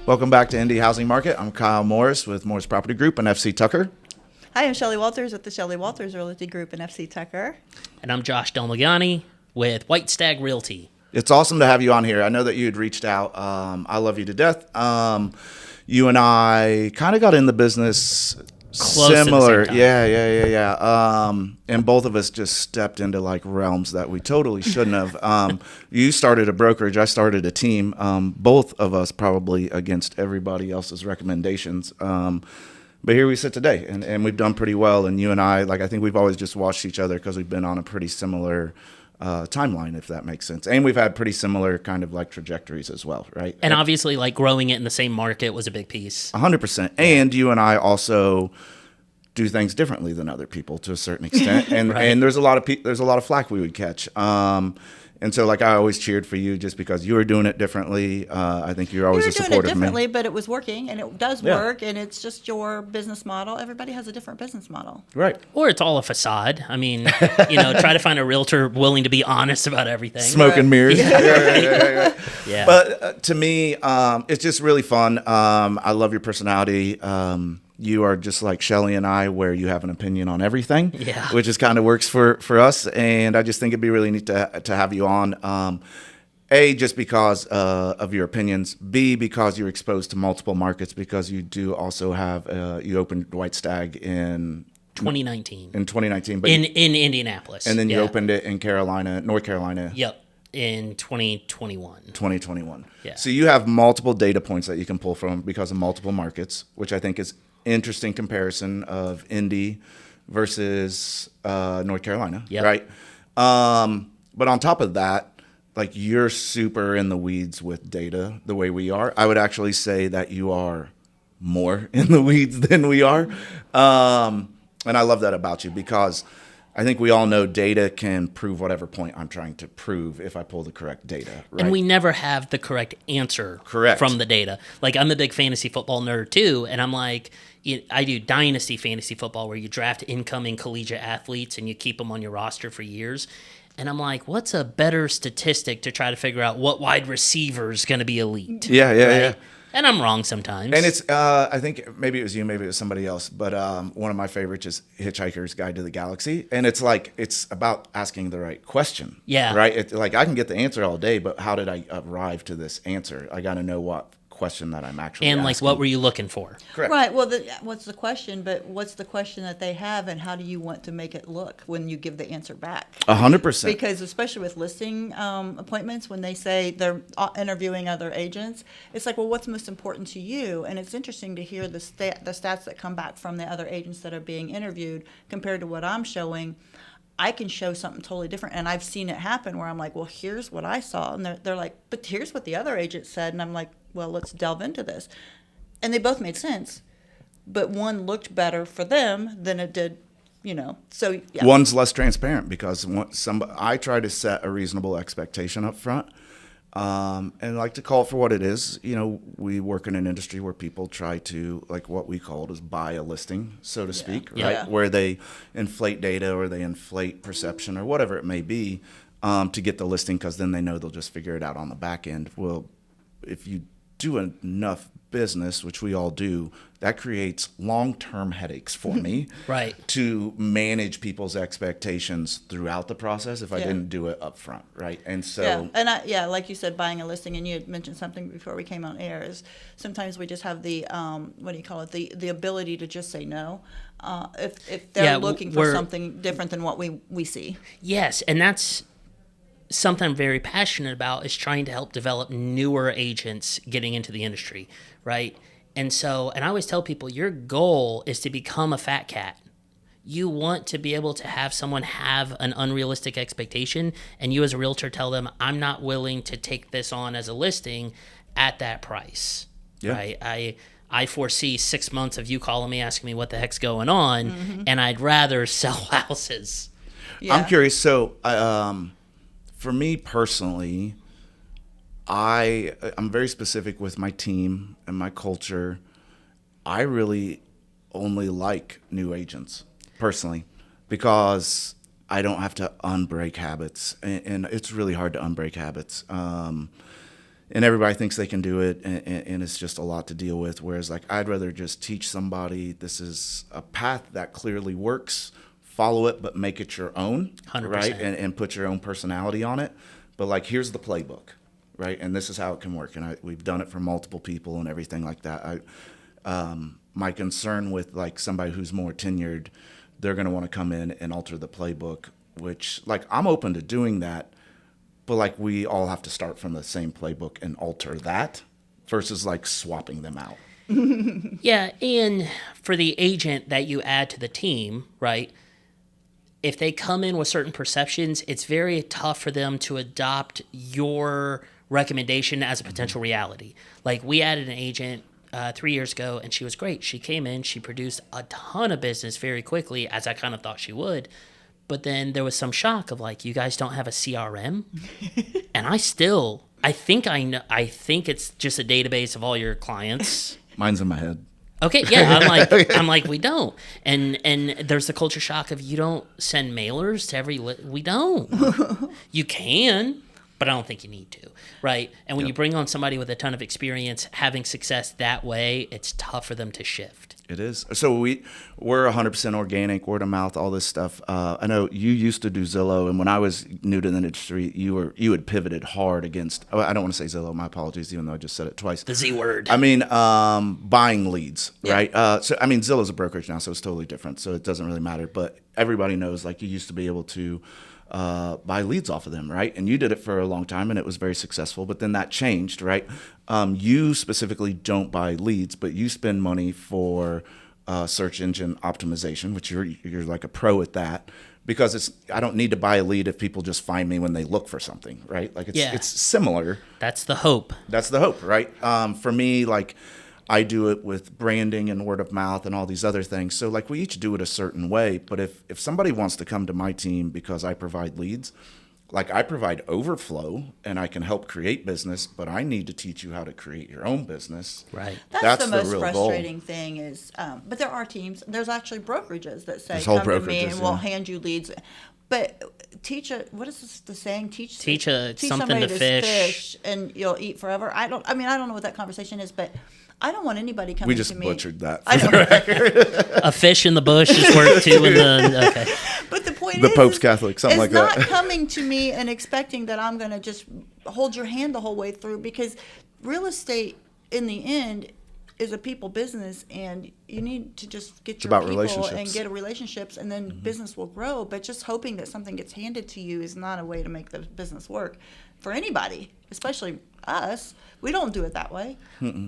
Welcome back to Indie Housing Market. I'm Kyle Morris with Morris Property Group and FC Tucker. Hi, I'm Shelly Walters with the Shelly Walters Realty Group and FC Tucker. And I'm Josh Dilmaghani with Whit, Stag, Realty. It's awesome to have you on here. I know that you had reached out. I love you to death. You and I kind of got in the business Close at the similar. same time. Yeah. And both of us just stepped into like realms that we totally shouldn't have. You started a brokerage. I started a team. Both of us probably against everybody else's recommendations. But here we sit today, and we've done pretty well. And you and I think we've always just watched each other because we've been on a pretty similar timeline, if that makes sense. And we've had pretty similar kind of like trajectories as well, right? And obviously, like growing it in the same market was a big piece. 100%. And you and I also do things differently than other people to a certain extent. And Right. and there's a lot of flack we would catch. And so like I always cheered for you just because you were doing it differently. I think you're always We a were doing it supportive man. differently, but it was working, and it does Yeah. work, and it's just your business model. Everybody has a different business model. Right. Or it's all a facade. I mean, try to find a realtor willing to be honest about everything. Smoke and mirrors. Yeah. Yeah. But to me, it's just really fun. I love your personality. You are just like Shelly and I, where you have an opinion on everything, Yeah. which is kind of works for us. And I just think it'd be really neat to have you on. A, just because of your opinions. B, because you're exposed to multiple markets, because you do also have, you opened White Stag in 2019. 2019. But In Indianapolis. and then you Yeah. opened it in North Carolina. Yep. In 2021. 2021. Yeah. So you have multiple data points that you can pull from because of multiple markets, which I think is interesting comparison of Indy versus North Carolina, Yep. right? But on top of that, like you're super in the weeds with data the way we are. I would actually say that you are more in the weeds than we are. And I love that about you because I think we all know data can prove whatever point I'm trying to prove if I pull the correct data, right? And we never have the correct answer Correct. from the data. Like, I'm a big fantasy football nerd, too, and I'm like, I do dynasty fantasy football where you draft incoming collegiate athletes and you keep them on your roster for years. And I'm like, what's a better statistic to try to figure out what wide receiver is going to be elite? Yeah. And I'm wrong sometimes. And it's, I think maybe it was you, maybe it was somebody else, but one of my favorites is Hitchhiker's Guide to the Galaxy. And it's like, it's about asking the right question. Yeah. Right? Like, I can get the answer all day, but how did I arrive to this answer? I got to know what question that I'm actually and, like, asking. what were you looking for? Correct. Right. Well, what's the question? But what's the question that they have, and how do you want to make it look when you give the answer back? 100%. Because especially with listing appointments, when they say they're interviewing other agents, it's like, well, what's most important to you? And it's interesting to hear the stats that come back from the other agents that are being interviewed compared to what I'm showing. I can show something totally different, and I've seen it happen where I'm like, well, here's what I saw, and they're like, but here's what the other agent said, and I'm like, well, let's delve into this. And they both made sense, but one looked better for them than it did, So yeah. One's less transparent because I try to set a reasonable expectation up front. And like to call it for what it is. We work in an industry where people try to, like what we call it, is buy a listing, so to speak, right? Yeah. Where they inflate data or they inflate perception or whatever it may be to get the listing because then they know they'll just figure it out on the back end. Well, if you do enough business, which we all do, that creates long-term headaches for me. Right. To manage people's expectations throughout the process if I Yeah. didn't do it up front, right? And so Yeah, and like you said, buying a listing, and you had mentioned something before we came on air, is sometimes we just have the the ability to just say no if they're Yeah, looking for something different than what we see. Yes, and that's something I'm very passionate about, is trying to help develop newer agents getting into the industry, right? And I always tell people, your goal is to become a fat cat. You want to be able to have someone have an unrealistic expectation, and you as a realtor tell them, I'm not willing to take this on as a listing at that price. Yeah. Right? I foresee 6 months of you calling me asking me what the heck's going on, and I'd rather sell houses. Yeah. I'm curious. So for me personally, I'm very specific with my team and my culture. I really only like new agents personally because I don't have to unbreak habits, and it's really hard to unbreak habits. and everybody thinks they can do it, and it's just a lot to deal with. Whereas, like, I'd rather just teach somebody this is a path that clearly works, follow it, but make it your own, 100%. right? And put your own personality on it. But, like, here's the playbook, right? And this is how it can work. And we've done it for multiple people and everything like that. My concern with, like, somebody who's more tenured, they're going to want to come in and alter the playbook, which, like, I'm open to doing that. But, like, we all have to start from the same playbook and alter that versus, like, swapping them out. Yeah, and for the agent that you add to the team, right, if they come in with certain perceptions, it's very tough for them to adopt your recommendation as a potential reality. Like, we added an agent 3 years ago, and she was great. She came in, she produced a ton of business very quickly, as I kind of thought she would. But then there was some shock of, like, you guys don't have a CRM? And I think I think it's just a database of all your clients. Mine's in my head. Okay, yeah, I'm like, we don't. And there's the culture shock of, you don't send mailers to every we don't. You can, but I don't think you need to, right? And when you bring on somebody with a ton of experience having success that way, it's tough for them to shift. It is. So we're 100% organic, word of mouth, all this stuff. I know you used to do Zillow, and when I was new to the industry, you had pivoted hard against. I don't want to say Zillow. My apologies, even though I just said it twice. The Z word. I mean, buying leads, right? So I mean, Zillow's a brokerage now, so it's totally different. So it doesn't really matter. But everybody knows, like, you used to be able to buy leads off of them, right? And you did it for a long time, and it was very successful. But then that changed, right? You specifically don't buy leads, but you spend money for search engine optimization, which you're like a pro at that. Because I don't need to buy a lead if people just find me when they look for something, right? Like, it's similar. That's the hope. That's the hope, right? For me, like, I do it with branding and word of mouth and all these other things. So, like, we each do it a certain way. But if somebody wants to come to my team because I provide leads, like, I provide overflow and I can help create business, but I need to teach you how to create your own business. Right. That's the most real frustrating goal. thing is, but there are teams, there's actually brokerages that say, There's whole come to me brokerages, and we'll yeah. hand you leads. But what is the saying? Teach something somebody to fish and you'll eat forever. I don't know what that conversation is, but I don't want anybody coming We just to me. butchered that. I know. A fish in the bush is worth two in the. Okay. But the point The is, Pope's Catholic, something like that. It's not coming to me and expecting that I'm going to just hold your hand the whole way through, because real estate in the end is a people business, and you need to just get your about people relationships. and get relationships, and then business will grow. But just hoping that something gets handed to you is not a way to make the business work for anybody, especially us. We don't do it that way.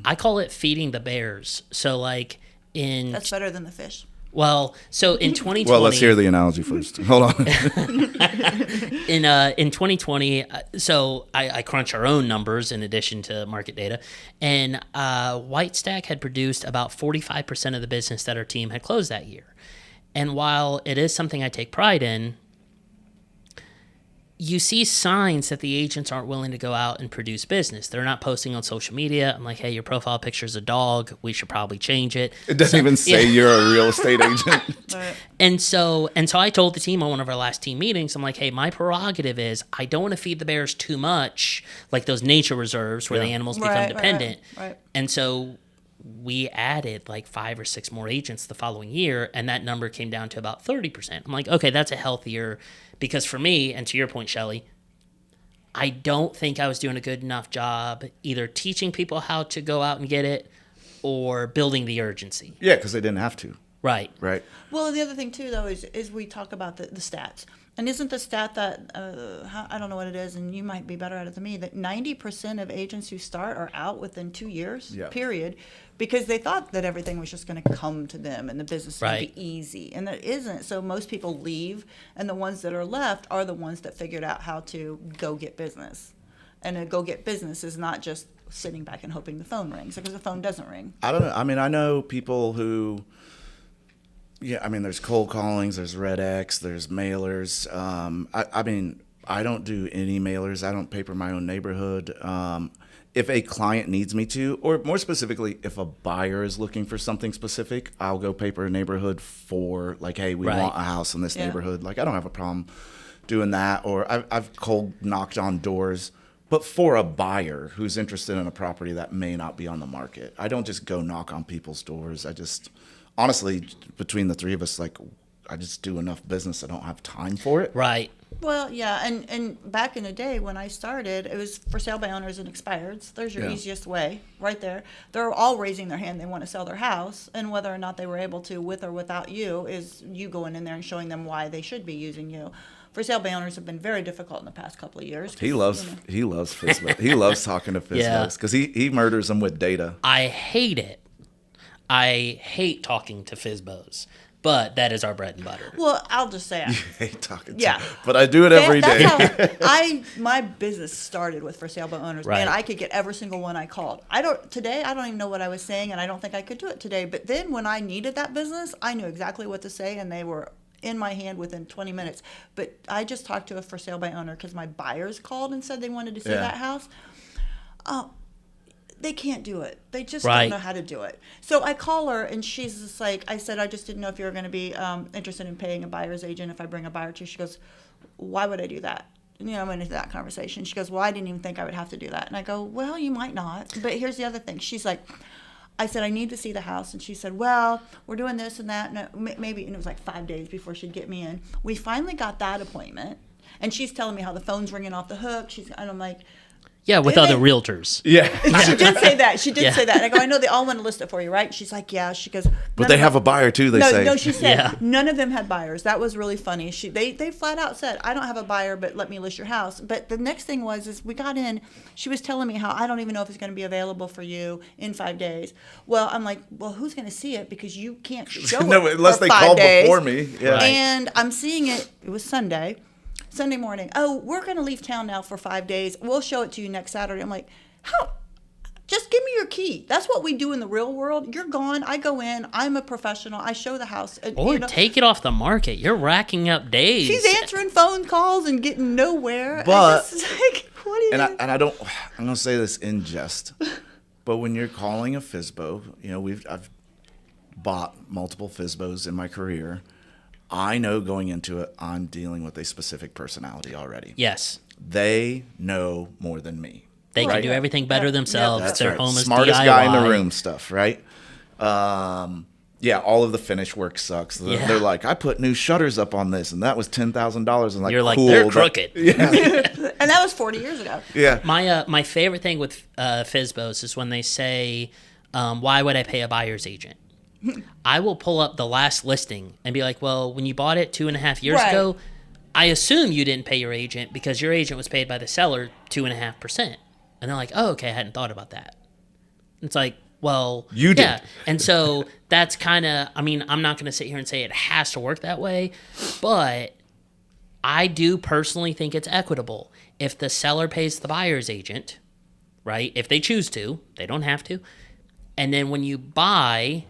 I call it feeding the bears. So, like, That's better than the fish. Well, so in 2020. Well, let's hear the analogy first. Hold on. In 2020, so I crunch our own numbers in addition to market data, and White Stag had produced about 45% of the business that our team had closed that year. And while it is something I take pride in, you see signs that the agents aren't willing to go out and produce business. They're not posting on social media. I'm like, hey, your profile picture is a dog. We should probably change it. It doesn't even say you're a real estate agent. Right. And so I told the team on one of our last team meetings, I'm like, hey, my prerogative is I don't want to feed the bears too much, like those nature reserves where the animals become dependent. Right. And so we added like 5 or 6 more agents the following year, and that number came down to about 30%. I'm like, okay, that's a healthier, because for me, and to your point, Shelly, I don't think I was doing a good enough job either teaching people how to go out and get it or building the urgency. Yeah, because they didn't have to. Right. Right. Well, the other thing too, though, is we talk about the stats, and isn't the stat that I don't know what it is, and you might be better at it than me, that 90% of agents who start are out within 2 years, period, because they thought that everything was just going to come to them and the business would be easy, and that isn't. So most people leave, and the ones that are left are the ones that figured out how to go get business, and a go get business is not just sitting back and hoping the phone rings, because the phone doesn't ring. I don't know. I mean, I know people who. Yeah, I mean, there's cold callings, there's Red X, there's mailers. I mean, I don't do any mailers. I don't paper my own neighborhood. If a client needs me to, or more specifically, if a buyer is looking for something specific, I'll go paper a neighborhood for, like, hey, we want a house in this neighborhood. Like, I don't have a problem doing that. Or I've cold knocked on doors But for a buyer who's interested in a property that may not be on the market, I don't just go knock on people's doors. I just, honestly, between the three of us, like, I just do enough business. I don't have time for it. Right. Well, yeah, and back in the day when I started, it was for sale by owners and expireds. There's your Yeah. easiest way, right there. They're all raising their hand. They want to sell their house, and whether or not they were able to, with or without you, is you going in there and showing them why they should be using you. For sale by owners have been very difficult in the past couple of years. He loves FSBO. He loves talking to FSBOs because he murders them with data. I hate it. I hate talking to FSBOs, but that is our bread and butter. Well, I'll just say, I hate talking Yeah. to him, but I do it every day. that's how my business started with for sale by owners. Right. And I could get every single one I called. Today I don't even know what I was saying, and I don't think I could do it today. But then when I needed that business, I knew exactly what to say, and they were in my hand within 20 minutes. But I just talked to a for sale by owner because my buyers called and said they wanted to see Yeah. that house. They can't do it. They just Right. don't know how to do it. So I call her, and she's just like, I said, I just didn't know if you were going to be interested in paying a buyer's agent if I bring a buyer to you. She goes, why would I do that? You know, I went into that conversation. She goes, well, I didn't even think I would have to do that. And I go, well, you might not. But here's the other thing. She's like, I said, I need to see the house. And she said, well, we're doing this and that. And maybe, and it was like 5 days before she'd get me in. We finally got that appointment. And she's telling me how the phone's ringing off the hook. And I'm like, Yeah, with And other then- realtors. Yeah. she did say that. She did Yeah. say that. And I go, I know they all want to list it for you, right? She's like, yeah. She goes, But "None they of have them-" a buyer too, they no, say. No, she said Yeah. none of them had buyers. That was really funny. They flat out said, I don't have a buyer, but let me list your house. But the next thing is we got in. She was telling me how I don't even know if it's going to be available for you in 5 days. Well, I'm like, well, who's going to see it because you can't show No, it unless for they 5 call days. before me. Yeah. Right. And I'm seeing it. It was Sunday morning. Oh, we're going to leave town now for 5 days. We'll show it to you next Saturday. I'm like, how? Just give me your key. That's what we do in the real world. You're gone. I go in. I'm a professional. I show the house. And, Or you know, take it off the market. You're racking up days. she's answering phone calls and getting nowhere. But- it's like, what do you do? And I don't. I'm gonna say this in jest, but when you're calling a FSBO, you know I've bought multiple FSBOs in my career. I know going into it, I'm dealing with a specific personality already. Yes. They know more than me. They Right. can do everything better Yeah. themselves. That's Their right. home is Smartest DIY. guy in the room stuff, right? Yeah, all of the finish work sucks. Yeah. They're like, I put new shutters up on this, and that was $10,000. And like, You're like, cool, they're that- crooked. And that was 40 years ago. Yeah. My favorite thing with FSBOs is when they say, why would I pay a buyer's agent? I will pull up the last listing and be like, well, when you bought it 2.5 years Right. ago, I assume you didn't pay your agent because your agent was paid by the seller 2.5%. And they're like, oh, okay, I hadn't thought about that. It's like, well, You did. yeah. And so that's kind of, I mean, I'm not going to sit here and say it has to work that way, but I do personally think it's equitable. If the seller pays the buyer's agent, right? If they choose to, they don't have to. And then when you buy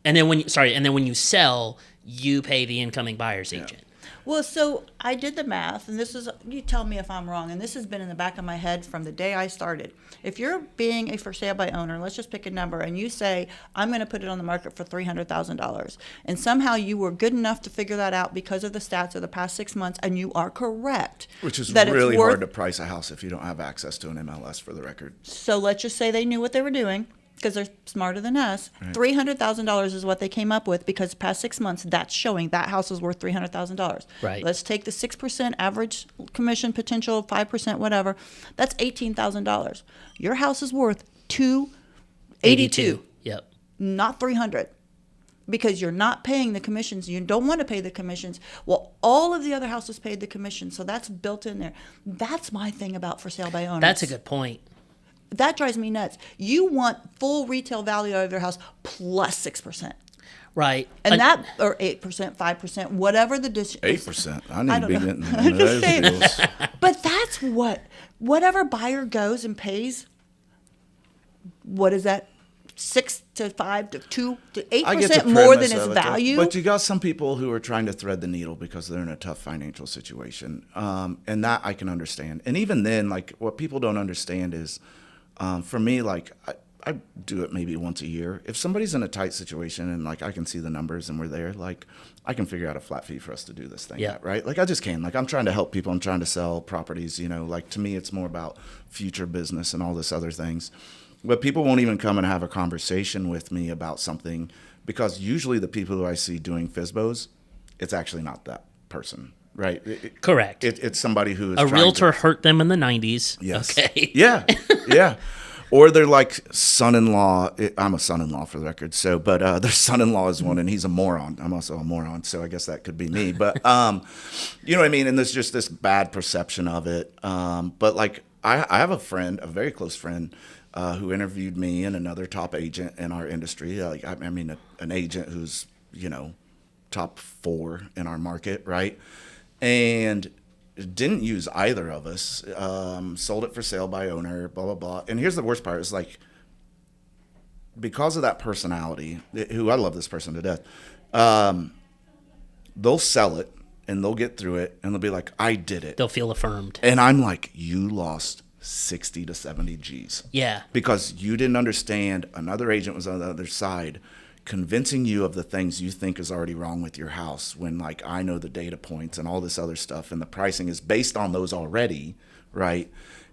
and then when you sell, you pay the incoming buyer's agent. Well, so I did the math, and you tell me if I'm wrong, and this has been in the back of my head from the day I started. If you're being a for sale by owner, let's just pick a number, and you say, I'm going to put it on the market for $300,000, and somehow you were good enough to figure that out because of the stats of the past 6 months, and you are correct. Which is that it's really worth- hard to price a house if you don't have access to an MLS, for the record. So let's just say they knew what they were doing because they're smarter than us. $300,000 is what they came up with because the past 6 months, that's showing that house is worth $300,000. Right. Let's take the 6% average commission potential, 5%, whatever. That's $18,000. Your house is worth $282, Yep. not $300. Because you're not paying the commissions. You don't want to pay the commissions. Well, all of the other houses paid the commission, so that's built in there. That's my thing about for sale by owners. That's a good point. That drives me nuts. You want full retail value of your house plus 6%. Right. And that, or 8%, 5%, whatever the 8%. I I need to don't be know. getting I'm into just those saying. deals. But that's whatever buyer goes and pays, what is that? 6 to 5 to 2 to I get the 8% more premise than its of it, though. value. But you got some people who are trying to thread the needle because they're in a tough financial situation. And that I can understand. And even then, like, what people don't understand is, for me, like, I do it maybe once a year. If somebody's in a tight situation and like I can see the numbers and we're there, like I can figure out a flat fee for us to do this thing, at, right? Like I just can. Like I'm trying to help people. I'm trying to sell properties. You know, like to me, it's more about future business and all this other things. But people won't even come and have a conversation with me about something because usually the people who I see doing FSBOs, it's actually not that person. Right. Correct. It's somebody who is a realtor hurt them in the 90s. Yes. Okay. Yeah. Yeah. Or they're like son-in-law. I'm a son-in-law for the record. So, but their son-in-law is one, and he's a moron. I'm also a moron, so I guess that could be me. But you know what I mean. And there's just this bad perception of it. But like, I have a friend, a very close friend, who interviewed me and another top agent in our industry. Like, I mean, an agent who's top 4 in our market, right? And didn't use either of us, sold it for sale by owner, blah, blah, blah. And here's the worst part is like, because of that personality, who I love this person to death, they'll sell it and they'll get through it and they'll be like, I did it. They'll feel affirmed. And I'm like, you lost 60 to 70 G's. Yeah. Because you didn't understand another agent was on the other side convincing you of the things you think is already wrong with your house when like I know the data points and all this other stuff and the pricing is based on those already, right?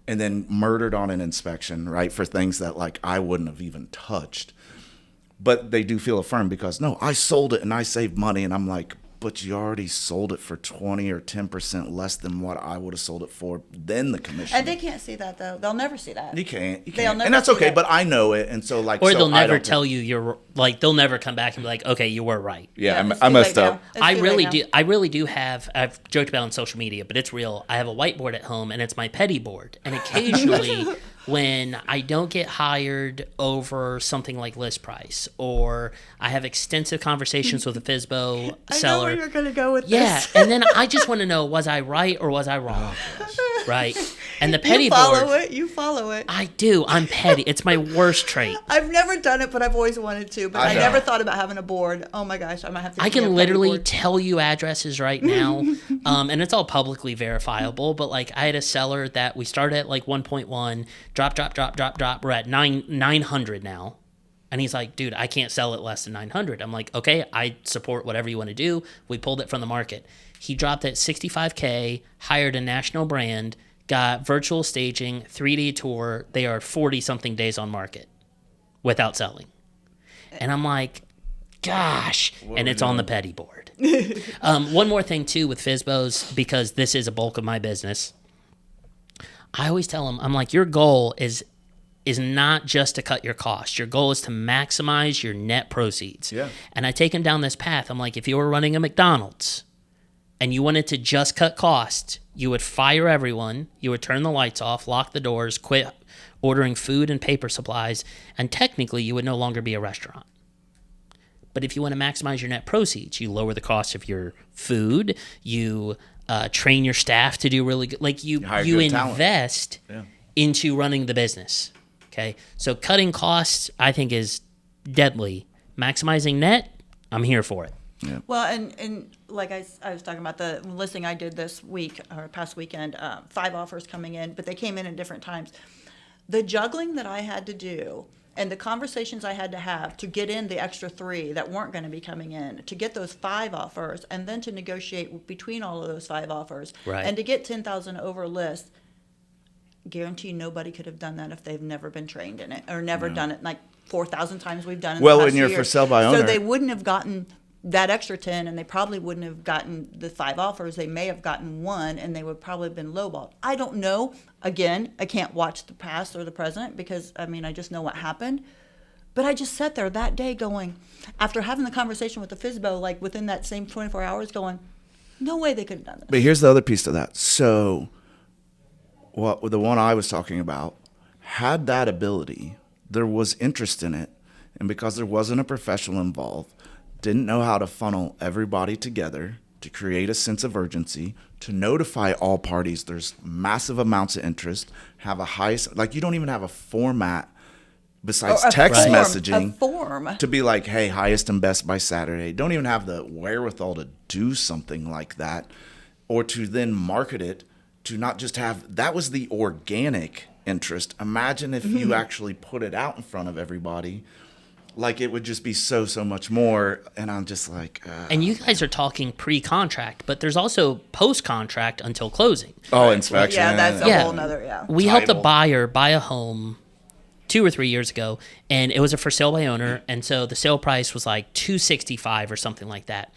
And then murdered on an inspection, right, for things that like I wouldn't have even touched. But they do feel affirmed because no, I sold it and I saved money, and I'm like, but you already sold it for 20 or 10% less than what I would have sold it for, then the commission. And they can't see that, though. They'll never see that. You can't. They'll never and that's see okay, that. but I know it. And so, like, Or so they'll I never don't tell you you're, like, they'll never come back and be like, okay, you were right. Yeah, It's I too messed late up. now. It's I too really late do. now. I really do have. I've joked about it on social media, but it's real. I have a whiteboard at home, and it's my petty board. And occasionally, when I don't get hired over something like list price, or I have extensive conversations with a FSBO I know seller. where you're going to go with Yeah, this. and then I just want to know, was I right or was I wrong? Right? And the petty You follow board. it. You follow it. I do. I'm petty. It's my worst trait. I've never done it, but I've always wanted to. But I I know. never thought about having a board. Oh my gosh, I might have to. I get me a can petty literally board. tell you addresses right now, and it's all publicly verifiable. But like, I had a seller that we started at like 1.1, drop. We're at 900 now, and he's like, "Dude, I can't sell it less than 900." I'm like, "Okay, I support whatever you want to do." We pulled it from the market. He dropped at 65K, hired a national brand, got virtual staging, 3D tour. They are 40 something days on market without selling, and I'm like, gosh, and it's on the petty board. One more thing too with FSBOs, because this is a bulk of my business. I always tell them, I'm like, your goal is not just to cut your costs. Your goal is to maximize your net proceeds. Yeah. And I take them down this path. I'm like, if you were running a McDonald's and you wanted to just cut costs, you would fire everyone, you would turn the lights off, lock the doors, quit ordering food and paper supplies, and technically you would no longer be a restaurant. But if you want to maximize your net proceeds, you lower the cost of your food, you train your staff to do really good. Like you hire good talent. invest into running the business. Okay, so cutting costs, I think, is deadly. Maximizing net, I'm here for it. Yeah. Well, and like I was talking about the listing I did this week or past weekend, 5 offers coming in, but they came in at different times. The juggling that I had to do and the conversations I had to have to get in the extra 3 that weren't going to be coming in, to get those 5 offers, and then to negotiate between all of those 5 offers, Right. and to get 10,000 over list. Guarantee nobody could have done that if they've never been trained in it or never done it like 4,000 times we've done it. Well, in the when past you're year. for sale by owner- so they wouldn't have gotten that extra 10, and they probably wouldn't have gotten the 5 offers. They may have gotten 1, and they would probably have been lowballed. I don't know. Again, I can't watch the past or the present because, I mean, I just know what happened. But I just sat there that day going, after having the conversation with the FSBO, like within that same 24 hours, going, no way they could have done this. But here's the other piece to that. So, what the one I was talking about had that ability. There was interest in it, and because there wasn't a professional involved, didn't know how to funnel everybody together to create a sense of urgency, to notify all parties there's massive amounts of interest, have a highest, like you don't even have a format besides Or a text form, messaging a form. to be like, hey, highest and best by Saturday. Don't even have the wherewithal to do something like that, or to then market it, to not just have, that was the organic interest. Imagine if you actually put it out in front of everybody. Like, it would just be so much more. And I'm just like, And you guys are talking pre-contract, but there's also post-contract until closing. inspection. Yeah, that's a Yeah. whole nother, We helped a Title. buyer buy a home 2 or 3 years ago, and it was a for sale by owner, and so the sale price was like $265 or something like that.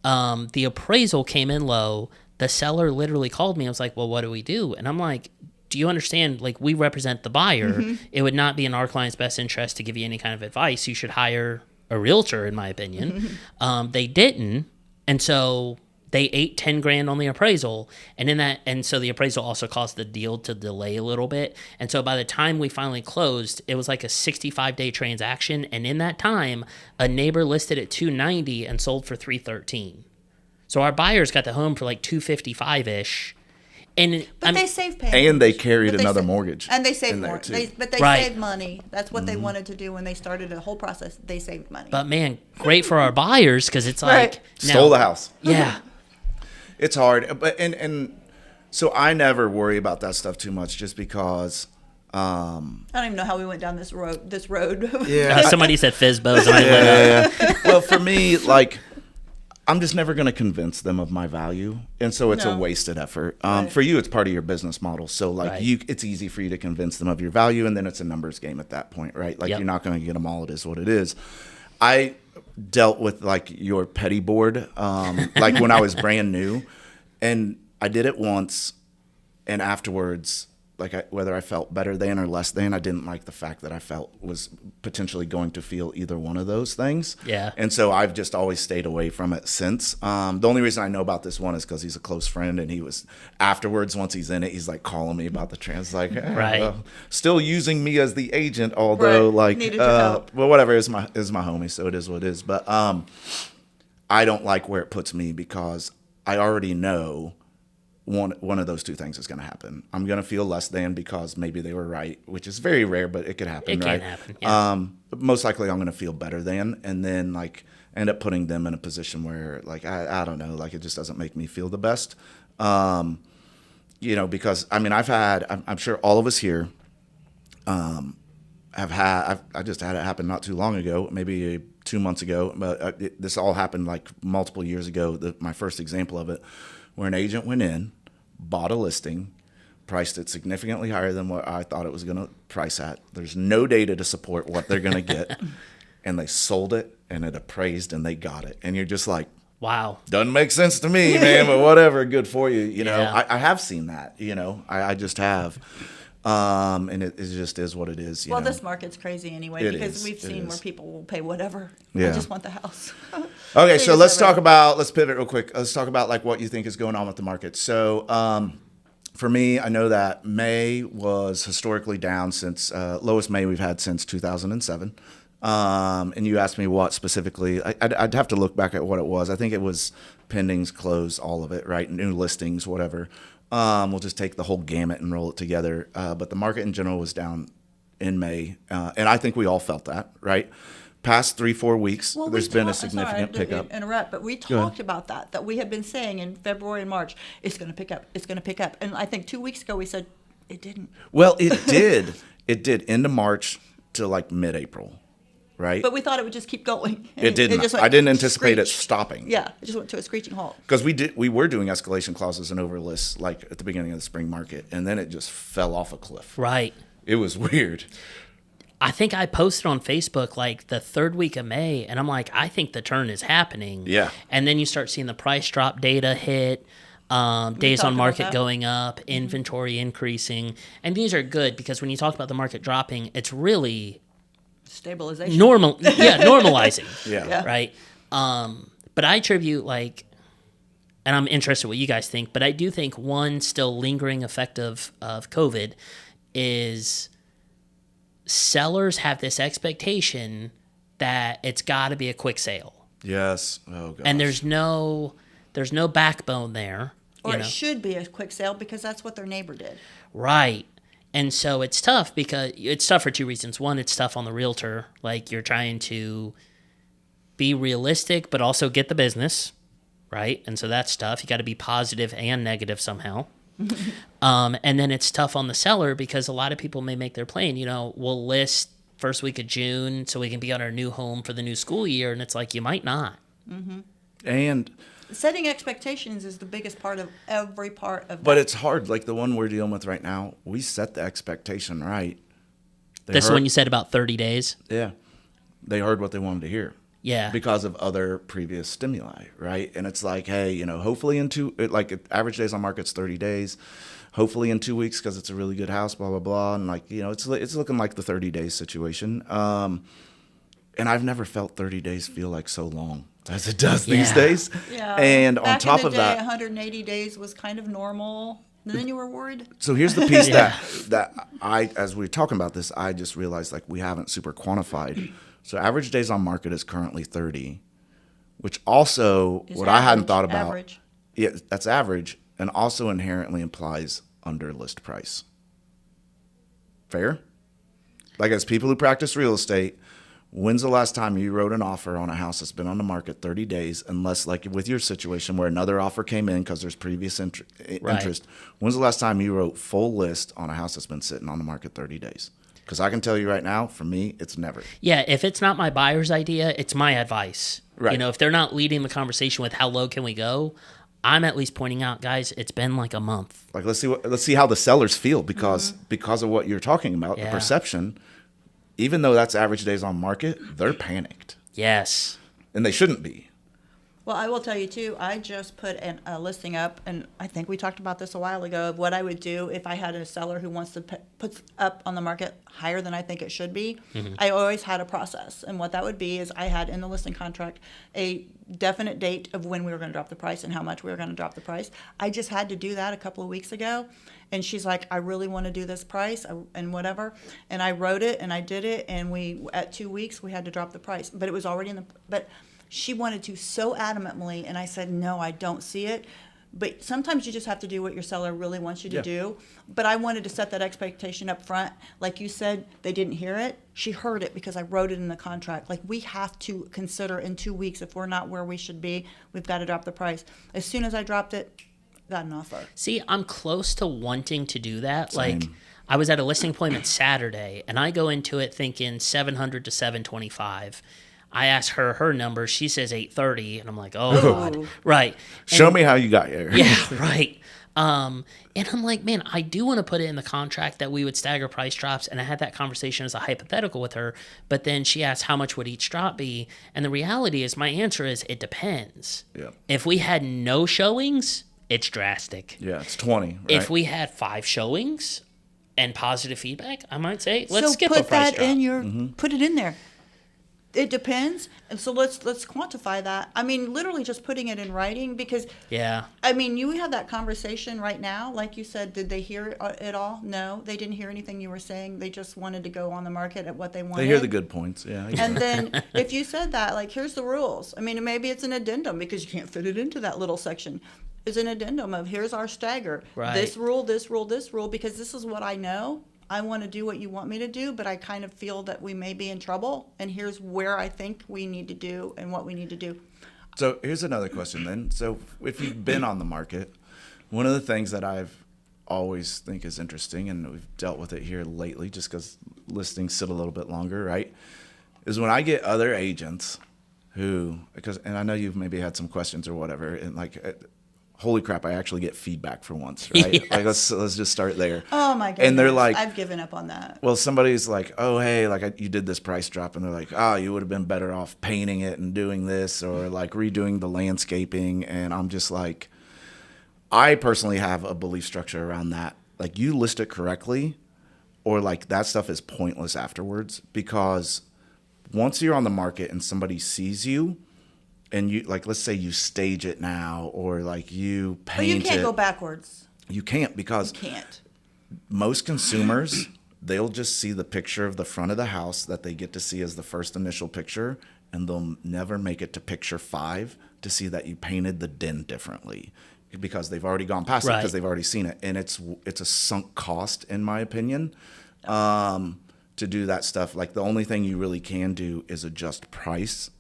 The appraisal came in low. The seller literally called me. I was like, well, what do we do? And I'm like, do you understand? Like, we represent the buyer. It would not be in our client's best interest to give you any kind of advice. You should hire a realtor, in my opinion. They didn't, and so they ate 10 grand on the appraisal, and so the appraisal also caused the deal to delay a little bit. And so by the time we finally closed, it was like a 65-day transaction, and in that time, a neighbor listed at 290 and sold for 313. So our buyers got the home for like 255-ish. And But they saved payment. And they carried But they another sa- mortgage. And they saved in there, more. too. But they Right. saved money. That's what they wanted to do when they started the whole process. They saved money. But man, great for our buyers, because it's Right. like Stole the house. Yeah. It's hard, but and so I never worry about that stuff too much, just because. I don't even know how we went down this road. Somebody said Fizbos, and I went, Yeah. Well, for me, like, I'm just never going to convince them of my value, and so it's a No. wasted effort. Right. For you, it's part of your business model, so like Right. it's easy for you to convince them of your value, and then it's a numbers game at that point, right? Like, Yep. you're not going to get them all. It is what it is. I dealt with like your petty board, like when I was brand new, and I did it once, and afterwards, like, whether I felt better than or less than, I didn't like the fact that I felt was potentially going to feel either one of those things. Yeah. And so I've just always stayed away from it since. The only reason I know about this one is because he's a close friend, and he was afterwards, once he's in it, he's like calling me about the trans, like, Right. well, still using me as the agent, although Right. like, Needed your help. well, whatever, is my homie, so it is what it is. But I don't like where it puts me, because I already know one of those two things is going to happen. I'm going to feel less than because maybe they were right, which is very rare, but it could happen. It can right? happen, yeah. But most likely I'm going to feel better than, and then like end up putting them in a position where like, I don't know, like, it just doesn't make me feel the best. Because I mean, I'm sure all of us here, I just had it happen not too long ago, maybe 2 months ago, but this all happened like multiple years ago. My first example of it, where an agent went in, bought a listing, priced it significantly higher than what I thought it was going to price at. There's no data to support what they're going to get, and they sold it, and it appraised, and they got it. And you're just like, wow. doesn't make sense to me, man, but whatever, good for you. You know, Yeah. I have seen that, I just have. And it just is what it is. Well, this market's crazy anyway, It because is, we've it seen is. where people will pay whatever. Yeah. I just want the house. Okay, so just let's never- let's pivot real quick. Let's talk about like what you think is going on with the market. So for me, I know that May was historically down since lowest May we've had since 2007. And you asked me what specifically. I'd have to look back at what it was. I think it was pendings, closed, all of it, right? New listings, whatever. We'll just take the whole gamut and roll it together. But the market in general was down in May. And I think we all felt that, right? Past 3-4 weeks, Well, there's been a sorry, significant I didn't pickup. interrupt, but we talked about that we had been saying in February and March, it's going to pick up, it's going to pick up. And I think 2 weeks ago we said it didn't. Well, it did. It did into March to like mid-April, right? But we thought it would just keep going. It didn't. just went I didn't anticipate it screech. stopping. Yeah, it just went to a screeching halt. Because we were doing escalation clauses and overlists like at the beginning of the spring market, and then it just fell off a cliff. Right. It was weird. I think I posted on Facebook like the third week of May, and I'm like, I think the turn is happening. Yeah. And then you start seeing the price drop data hit, days talked on about market that. going up, inventory increasing. And these are good because when you talk about the market dropping, it's really Stabilization. normalizing. Yeah. Yeah. Right. But I attribute and I'm interested what you guys think, but I do think one still lingering effect of COVID is sellers have this expectation that it's got to be a quick sale, Yes. Oh god. and there's no backbone there. Or you it know? should be a quick sale because that's what their neighbor did. Right. And so it's tough because it's tough for two reasons. One, it's tough on the realtor. Like you're trying to be realistic, but also get the business, right? And so that's tough. You got to be positive and negative somehow. And then it's tough on the seller because a lot of people may make their plan, we'll list first week of June so we can be on our new home for the new school year. And it's like, you might not. And Setting expectations is the biggest part of every part of that. but it's hard. Like the one we're dealing with right now, we set the expectation right. This one you said about 30 days. Yeah. They heard what they wanted to hear. Yeah. Because of other previous stimuli, right? And it's like, hey, hopefully average days on market's 30 days. Hopefully in 2 weeks because it's a really good house, blah, blah, blah. And it's looking like the 30 days situation. And I've never felt 30 days feel like so long as it does these days. Yeah. And Back on top in the of day, that, 180 days was kind of normal. And then you were worried. so here's the piece that I, as we were talking about this, I just realized like we haven't super quantified. So average days on market is currently 30, which also I hadn't thought about. Average. Yeah, that's average, and also inherently implies under list price. Fair? Like as people who practice real estate, when's the last time you wrote an offer on a house that's been on the market 30 days, unless like with your situation where another offer came in because there's previous interest, when's the last time you wrote full list on a house that's been sitting on the market 30 days? Because I can tell you right now, for me, it's never. Yeah, if it's not my buyer's idea, it's my advice. Right. If they're not leading the conversation with how low can we go, I'm at least pointing out, guys, it's been like a month. Like let's see how the sellers feel because of what you're talking about, the Yeah. perception. Even though that's average days on market, they're panicked, Yes. and they shouldn't be. Well, I will tell you too, I just put a listing up, and I think we talked about this a while ago, of what I would do if I had a seller who wants to put up on the market higher than I think it should be. I always had a process, and what that would be is I had in the listing contract a definite date of when we were going to drop the price and how much we were going to drop the price. I just had to do that a couple of weeks ago, and she's like, I really want to do this price and whatever, and I wrote it and I did it, and at 2 weeks we had to drop the price, but it was already but she wanted to so adamantly, and I said, no, I don't see it. But sometimes you just have to do what your seller really wants you to do. But I wanted to set that expectation up front. Like you said, they didn't hear it. She heard it because I wrote it in the contract. Like, we have to consider in 2 weeks, if we're not where we should be, we've got to drop the price. As soon as I dropped it, got an offer. See, I'm close to wanting to do that. Same. Like, I was at a listing appointment Saturday, and I go into it thinking 700 to 725. I asked her number. She says 830, and I'm like, oh God, right. Show me how you got here. Yeah, right. And I'm like, man, I do want to put it in the contract that we would stagger price drops. And I had that conversation as a hypothetical with her. But then she asked how much would each drop be? And the reality is, my answer is it depends. Yeah. If we had no showings, it's drastic. Yeah, it's 20. Right? If we had 5 showings and positive feedback, I might say, let's skip a put price that drop. in your put it in there. It depends, and so let's quantify that. I mean, literally just putting it in writing, because Yeah. I mean, you have that conversation right now. Like you said, did they hear it all? No, they didn't hear anything you were saying. They just wanted to go on the market at what they wanted. They hear the good points. Yeah. And then if you said that, like, here's the rules. I mean, maybe it's an addendum because you can't fit it into that little section. It's an addendum of, here's our stagger. Right. This rule, this rule, this rule, because this is what I know. I want to do what you want me to do, but I kind of feel that we may be in trouble. And here's where I think we need to do and what we need to do. So here's another question then. So if you've been on the market, one of the things that I've always think is interesting, and we've dealt with it here lately just because listings sit a little bit longer, right, is when I get other agents who, and I know you've maybe had some questions or whatever, and like, holy crap, I actually get feedback for once, right? Yes. Like, let's just start there. Oh my goodness. And they're like, I've given up on that. well, somebody's like, oh, hey, like you did this price drop. And they're like, oh, you would have been better off painting it and doing this or like redoing the landscaping. And I'm just like, I personally have a belief structure around that. Like, you list it correctly, or like that stuff is pointless afterwards, because once you're on the market and somebody sees you, and you, like, let's say you stage it now, or like you paint it. But you can't go backwards. You can't, because You can't. most consumers, they'll just see the picture of the front of the house that they get to see as the first initial picture, and they'll never make it to picture 5 to see that you painted the den differently, because they've already gone past it, because they've already seen it. And it's a sunk cost, in my opinion, to do that stuff. Like, the only thing you really can do is adjust price.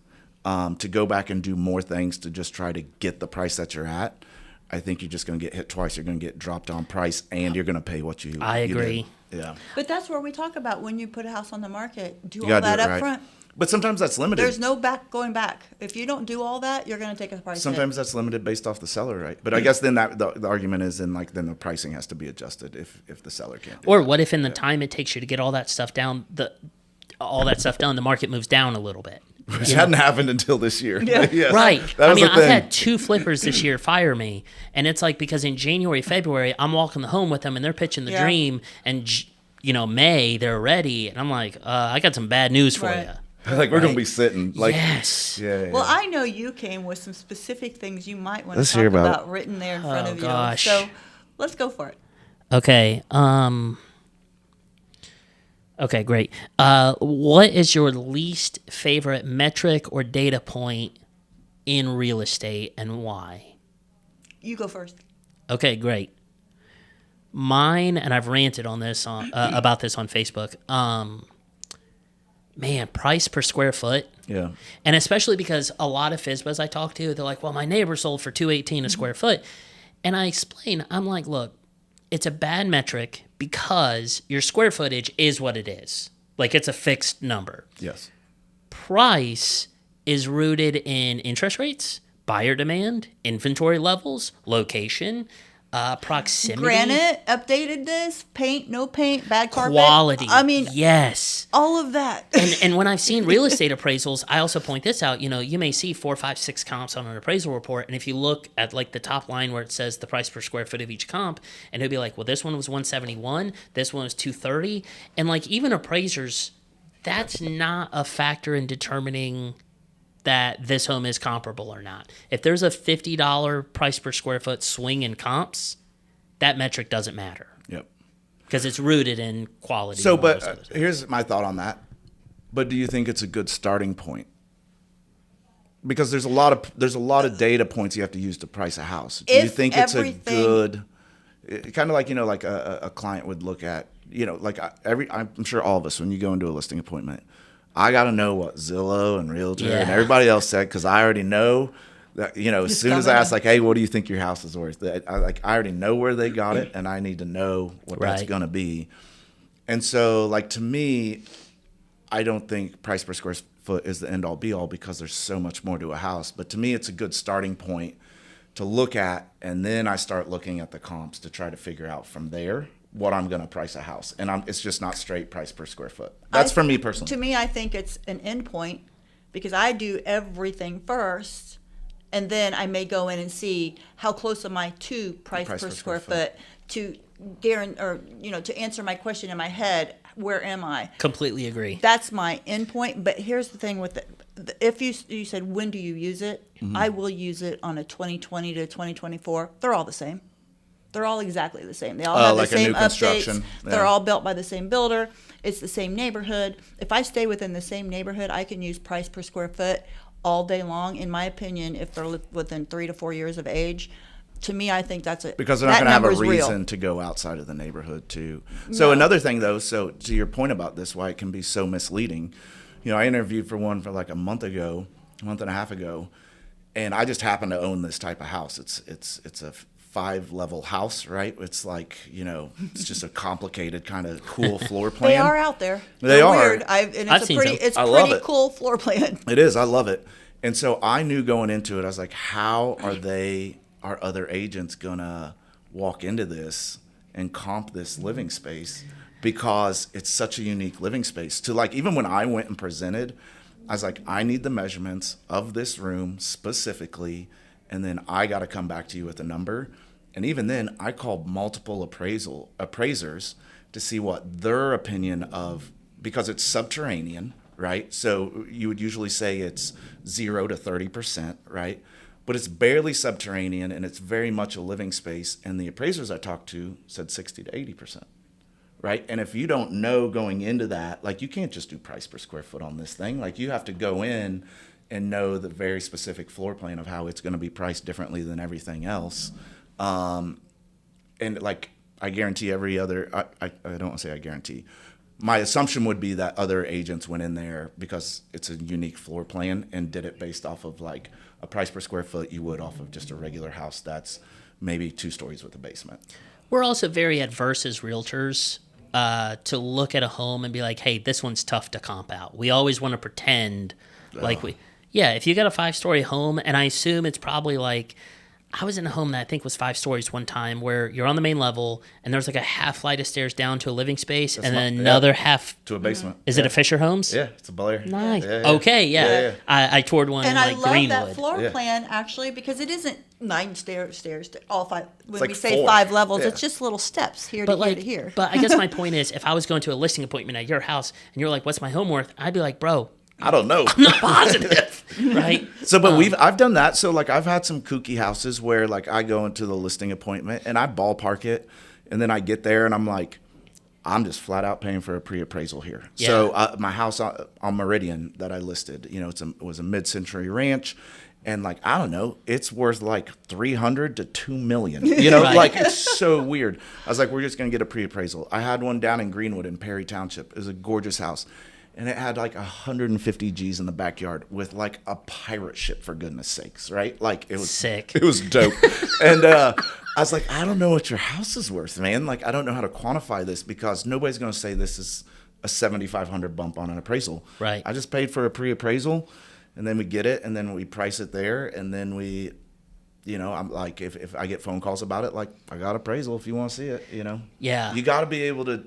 To go back and do more things to just try to get the price that you're at. I think you're just going to get hit twice. You're going to get dropped on price, and you're going to pay what you. I you agree. did. Yeah. But that's where we talk about when you put a house on the market, do You all got to that do it up right. front. But sometimes that's limited. There's no going back. If you don't do all that, you're going to take a price Sometimes hit. that's limited based off the seller, right? But I guess then the argument is then the pricing has to be adjusted if the seller can't. Do Or that. what if in the time it takes you to get all that stuff down, the market moves down a little bit? Which hadn't happened until this year. Yeah. Yes. Right. That I was mean, the I've thing. had 2 flippers this year fire me, and it's like because in January, February, I'm walking the home with them, and they're pitching the Yeah. dream, and May they're ready, and I'm like, I got some bad news for Right. you. Like we're gonna be sitting. Like Yes. yeah. Well, I know you came with some specific things you might want Let's to hear talk about about written there in front Oh, of gosh. you. So let's go for it. Okay. Okay, great. What is your least favorite metric or data point in real estate, and why? You go first. Okay, great. Mine, and I've ranted on this about this on Facebook. Man, price per square foot, yeah. and especially because a lot of FSBAs I talk to, they're like, "Well, my neighbor sold for $218 a square foot," and I explain, I'm like, "Look, it's a bad metric because your square footage is what it is. Like it's a fixed number. Yes. Price is rooted in interest rates, buyer demand, inventory levels, location, proximity, Granite, updated this, paint, no paint, bad carpet. quality. I mean, yes. all of that. And when I've seen real estate appraisals, I also point this out. You may see 4, 5, 6 comps on an appraisal report, and if you look at like the top line where it says the price per square foot of each comp, and it'll be like, well, this one was 171, this one was 230, and like even appraisers, that's not a factor in determining that this home is comparable or not. If there's a $50 price per square foot swing in comps, that metric doesn't matter Yep. because it's rooted in quality. So, and all those but other things. here's my thought on that. But do you think it's a good starting point? Because there's a lot of data points you have to use to price a house. Do you If think it's a everything- good, kind of like like a client would look at, like I'm sure all of us when you go into a listing appointment, I got to know what Zillow and Realtor and Yeah. everybody else said because I already know that as soon as I ask like, hey, what do you think your house is worth? I already know where they got it and I need to know what that's Right. going to be. And so like to me, I don't think price per square foot is the end all be all because there's so much more to a house. But to me, it's a good starting point to look at. And then I start looking at the comps to try to figure out from there what I'm going to price a house. And it's just not straight price per square foot. That's for me personally. To me, I think it's an end point because I do everything first, and then I may go in and see how close am I to price per square foot to guarantee, or to answer my question in my head. Where am I? Completely agree. That's my end point. But here's the thing with it. If you said, when do you use it? I will use it on a 2020 to 2024. They're all the same. They're all exactly the same. They all have like the a same new updates. construction. They're Yeah. all built by the same builder. It's the same neighborhood. If I stay within the same neighborhood, I can use price per square foot all day long. In my opinion, if they're within 3 to 4 years of age, to me, I think that's it. Because they're not going to have a number's real. reason to go outside of the neighborhood too. So another thing though, so to your point about this, why it can be so misleading, I interviewed for one for like a month and a half ago, and I just happen to own this type of house. It's a 5-level house, right? It's like, it's just a complicated kind of cool floor plan. They are out there. They They're are. weird. And I've it's seen a pretty, some. it's I love pretty it. cool floor plan. It is. I love it. And so I knew going into it, I was like, how are other agents gonna walk into this and comp this living space? Because it's such a unique living space. To like, even when I went and presented, I was like, I need the measurements of this room specifically, and then I got to come back to you with a number. And even then, I called multiple appraisers to see what their opinion of, because it's subterranean, right? So you would usually say it's 0 to 30%, right? But it's barely subterranean and it's very much a living space. And the appraisers I talked to said 60 to 80%, right? And if you don't know going into that, like you can't just do price per square foot on this thing. Like you have to go in and know the very specific floor plan of how it's going to be priced differently than everything else. And like, I guarantee every other, I don't want to say I guarantee. My assumption would be that other agents went in there because it's a unique floor plan and did it based off of like a price per square foot you would off of just a regular house that's maybe 2 stories with a basement. We're also very adverse as realtors to look at a home and be like, hey, this one's tough to comp out. We always want to pretend like if you got a 5-story home, and I assume it's probably like, I was in a home that I think was 5 stories one time where you're on the main level and there's like a half flight of stairs down to a living space and then another half to a basement. Is it a Fisher Homes? Yeah, it's a Blair. Nice. Yeah. Okay, yeah. I toured one And in like I love Greenwood. that floor plan actually because it isn't 9 stairs, all 5. When like we say 4. 5 levels, Yeah. it's just little steps here But to like, here to here. but I guess my point is, if I was going to a listing appointment at your house and you're like, "What's my home worth?" I'd be like, "Bro, I don't know. I'm not positive," right? So, but I've done that. So, like, I've had some kooky houses where, like, I go into the listing appointment and I ballpark it, and then I get there and I'm like, I'm just flat out paying for a pre-appraisal here. Yeah. So, my house on Meridian that I listed, you know, it was a mid-century ranch, and like, I don't know, it's worth like $300 to $2 million. You know, Right. like, it's so weird. I was like, we're just gonna get a pre-appraisal. I had one down in Greenwood in Perry Township. It was a gorgeous house. And it had like 150 G's in the backyard with like a pirate ship, for goodness sakes, right? Like, it was Sick. It was dope. And I was like, I don't know what your house is worth, man. Like, I don't know how to quantify this because nobody's going to say this is a $7,500 bump on an appraisal. Right. I just paid for a pre-appraisal, and then we get it, and then we price it there, and then we, you know, I'm like, if I get phone calls about it, like, I got appraisal if you want to see it, you know? Yeah. You got to be able to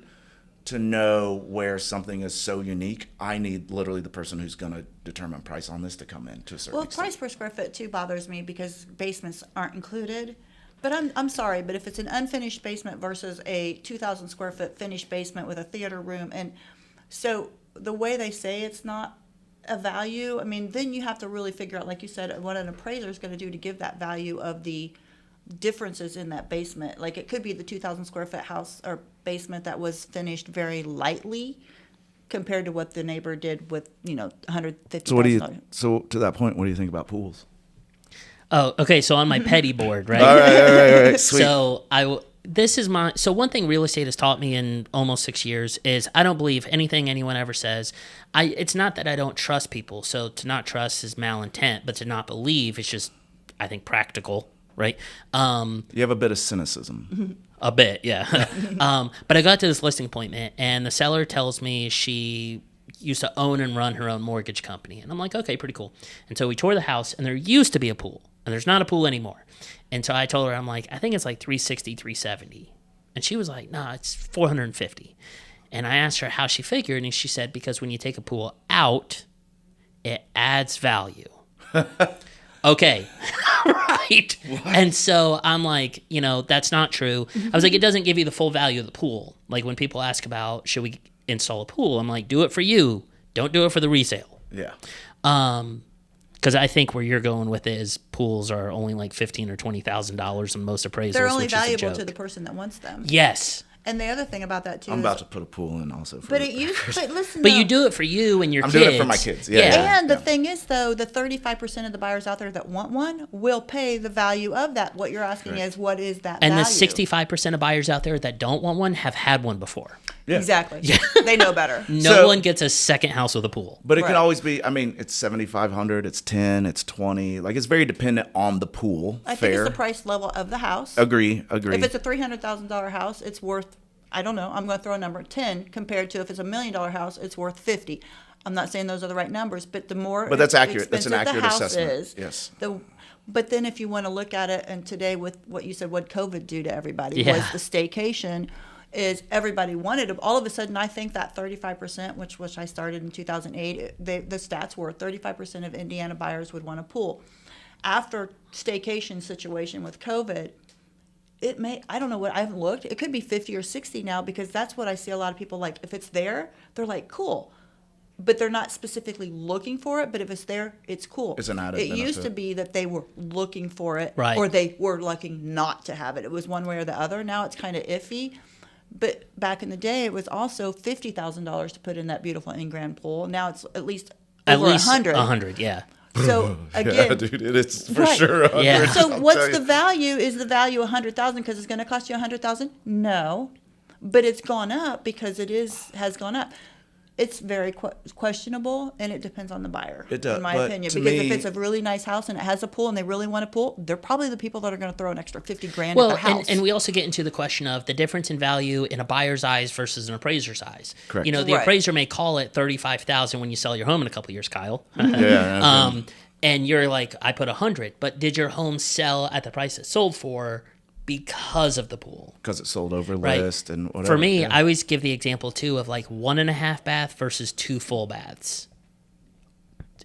know where something is so unique. I need literally the person who's going to determine price on this to come in to a certain Well, extent. price per square foot too bothers me because basements aren't included. But I'm sorry, but if it's an unfinished basement versus a 2,000 square foot finished basement with a theater room, and so the way they say it's not a value, I mean, then you have to really figure out, like you said, what an appraiser is going to do to give that value of the differences in that basement. Like, it could be the 2,000 square foot house or basement that was finished very lightly compared to what the neighbor did with, you know, $150,000. So to that point, what do you think about pools? Oh, okay. So on my petty board, right? All right. Sweet. So so one thing real estate has taught me in almost 6 years is I don't believe anything anyone ever says. It's not that I don't trust people. So to not trust is malintent, but to not believe is just, I think, practical, right? You have a bit of cynicism. A bit, yeah. But I got to this listing appointment, and the seller tells me she used to own and run her own mortgage company. And I'm like, okay, pretty cool. And so we toured the house, and there used to be a pool, and there's not a pool anymore. And so I told her, I'm like, I think it's like 360, 370. And she was like, nah, it's 450. And I asked her how she figured, and she said, because when you take a pool out, it adds value. Okay, right. What? And so I'm like, you know, that's not true. I was like, it doesn't give you the full value of the pool. Like, when people ask about, should we install a pool? I'm like, do it for you. Don't do it for the resale. Yeah. Because I think where you're going with it is pools are only like $15,000 or $20,000 in most appraisals. They're only which is a valuable joke. to the person that wants them. Yes. And the other thing about that too I'm is, about to put a pool in also. but listen, But though, you do it for you and your I'm kids. doing it for my kids. Yeah. And the thing is, though, the 35% of the buyers out there that want one will pay the value of that. What you're asking Right. is, what is that And value? the 65% of buyers out there that don't want one have had one before. Yeah. Exactly. They know better. No So- one gets a second house with a pool. But it can Right. always be, I mean, it's 7,500, it's 10, it's 20. Like, it's very dependent on the pool. I Fair. think it's the price level of the house. Agree. If it's a $300,000 house, it's worth, I don't know, I'm going to throw a number, 10, compared to if it's $1 million house, it's worth 50. I'm not saying those are the right numbers, but the more But that's accurate. That's an expensive the accurate house assessment. is, Yes. but then if you want to look at it, and today with what you said, what COVID do to everybody Yeah. was the staycation, is everybody wanted it. All of a sudden, I think that 35%, which I started in 2008, the stats were 35% of Indiana buyers would want a pool. After staycation situation with COVID, it may, I don't know what, I haven't looked, it could be 50 or 60 now, because that's what I see a lot of people like. If it's there, they're like, cool. But they're not specifically looking for it, but if it's there, it's cool. It's an added It used benefit. to be that they were looking for it, Right. or they were looking not to have it. It was one way or the other. Now it's kind of iffy. But back in the day, it was also $50,000 to put in that beautiful in-ground pool. Now it's at least over 100. 100, yeah. So again, Yeah, dude, it is for Right. sure. 100, Yeah. so I'll what's tell the you. value? Is the value 100,000 because it's going to cost you 100,000? No, but it's gone up because has gone up. It's very questionable, and it depends on the buyer, It does, in my but opinion. to Because if me- it's a really nice house and it has a pool and they really want a pool, they're probably the people that are going to throw an extra $50,000 at Well, the house. and we also get into the question of the difference in value in a buyer's eyes versus an appraiser's eyes. Correct. You know, the Right. appraiser may call it $35,000 when you sell your home in a couple years, Kyle. Yeah. And you're like, I put 100, but did your home sell at the price it sold for because of the pool? Because it sold over Right. list and whatever. For me, yeah. I always give the example too of like 1.5 bath versus 2 full baths.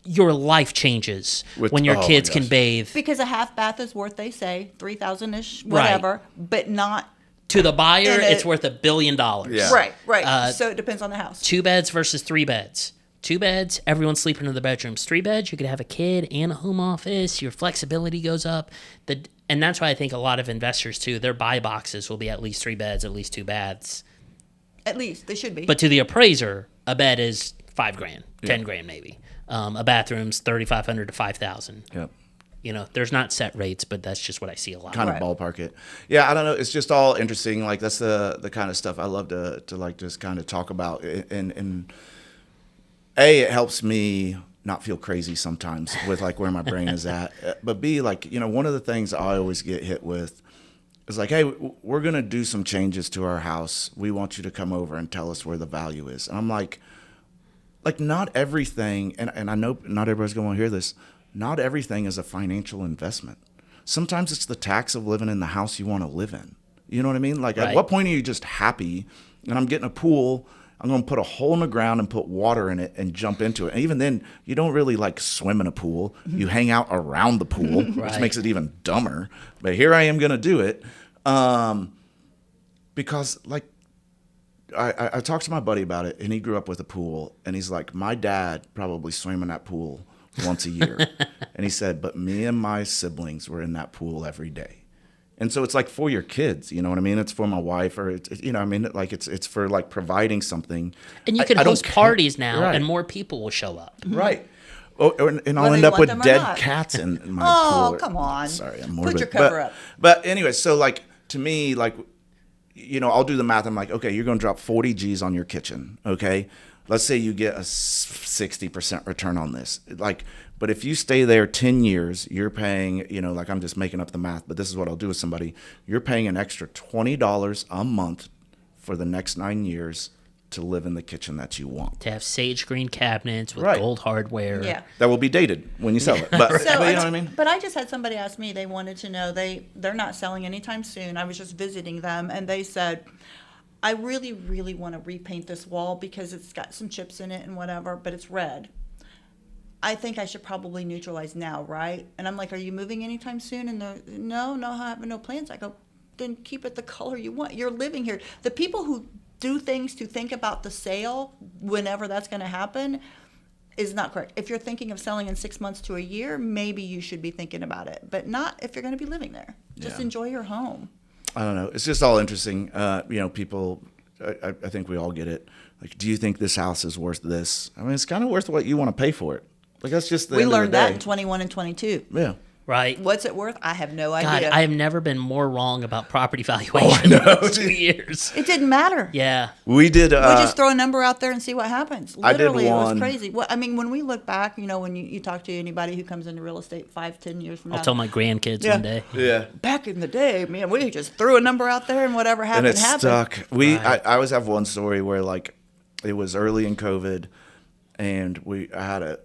Your life changes when your oh my kids can gosh. bathe. because a half bath is worth, they say, 3,000-ish, whatever, but not To the buyer, And it's worth $1 billion. Yeah. right. So it depends on the house. 2 beds versus 3 beds. 2 beds, everyone's sleeping in the bedrooms. 3 beds, you could have a kid and a home office. Your flexibility goes up. And that's why I think a lot of investors too, their buy boxes will be at least 3 beds, at least 2 baths. At least they should be. But to the appraiser, a bed is $5,000, $10,000 maybe. A bathroom's $3,500 to $5,000. Yep. You know, there's not set rates, but that's just what I see a lot. Kind Right. of ballpark it. Yeah, I don't know. It's just all interesting. Like that's the kind of stuff I love to like just kind of talk about. And it helps me not feel crazy sometimes with like where my brain is at. But B, like, you know, one of the things I always get hit with is like, hey, we're going to do some changes to our house. We want you to come over and tell us where the value is. And I'm like not everything, and I know not everybody's going to want to hear this, not everything is a financial investment. Sometimes it's the tax of living in the house you want to live in. You know what I mean? Like, Right. at what point are you just happy? And I'm getting a pool. I'm going to put a hole in the ground and put water in it and jump into it. And even then, you don't really like swim in a pool. You hang out around the pool, which Right. makes it even dumber. But here I am going to do it because, like, I talked to my buddy about it, and he grew up with a pool, and he's like, my dad probably swam in that pool once a year. And he said, but me and my siblings were in that pool every day. And so it's like for your kids, you know what I mean? It's for my wife, or it's, you know, I mean, like it's for like providing something. And you can I don't host care. parties now, Right. and more people will show up. Right. Oh, and I'll Whether end you up want with them or dead not. cats in my Oh, pool. come on. Sorry, I'm Put morbid. your cover up. But anyway, so like to me, like, you know, I'll do the math. I'm like, okay, you're going to drop 40 G's on your kitchen. Okay. Let's say you get a 60% return on this. Like, but if you stay there 10 years, you're paying, you know, like I'm just making up the math, but this is what I'll do with somebody. You're paying an extra $20 a month for the next 9 years to live in the kitchen that you want. To have sage green cabinets with Right. gold hardware. Yeah. That will be dated when you sell it. But, So, but you know what I mean? But I just had somebody ask me, they wanted to know, they're not selling anytime soon. I was just visiting them, and they said, I really, really want to repaint this wall because it's got some chips in it and whatever, but it's red. I think I should probably neutralize now, right? And I'm like, are you moving anytime soon? And they're, no, I have no plans. I go, then keep it the color you want. You're living here. The people who do things to think about the sale whenever that's going to happen is not correct. If you're thinking of selling in 6 months to a year, maybe you should be thinking about it, but not if you're going to be living there. Just Yeah. enjoy your home. I don't know. It's just all interesting. You know, people, I think we all get it. Like, do you think this house is worth this? I mean, it's kind of worth what you want to pay for it. Like, that's just the We end of the learned that day. in 21 and 22. Yeah. Right? What's it worth? I have no God, idea. I have never been more wrong about property valuation in 2 years. It didn't matter. Yeah. We did. We just throw a number out there and see what happens. I did Literally, it was one- crazy. Well, I mean, when we look back, you know, when you talk to anybody who comes into real estate 5-10 years from now. I'll tell my grandkids Yeah. one day. yeah. Back in the day, man, we just threw a number out there and whatever And happened, it happened. stuck. Right. I always have one story where, like, it was early in COVID, and I had a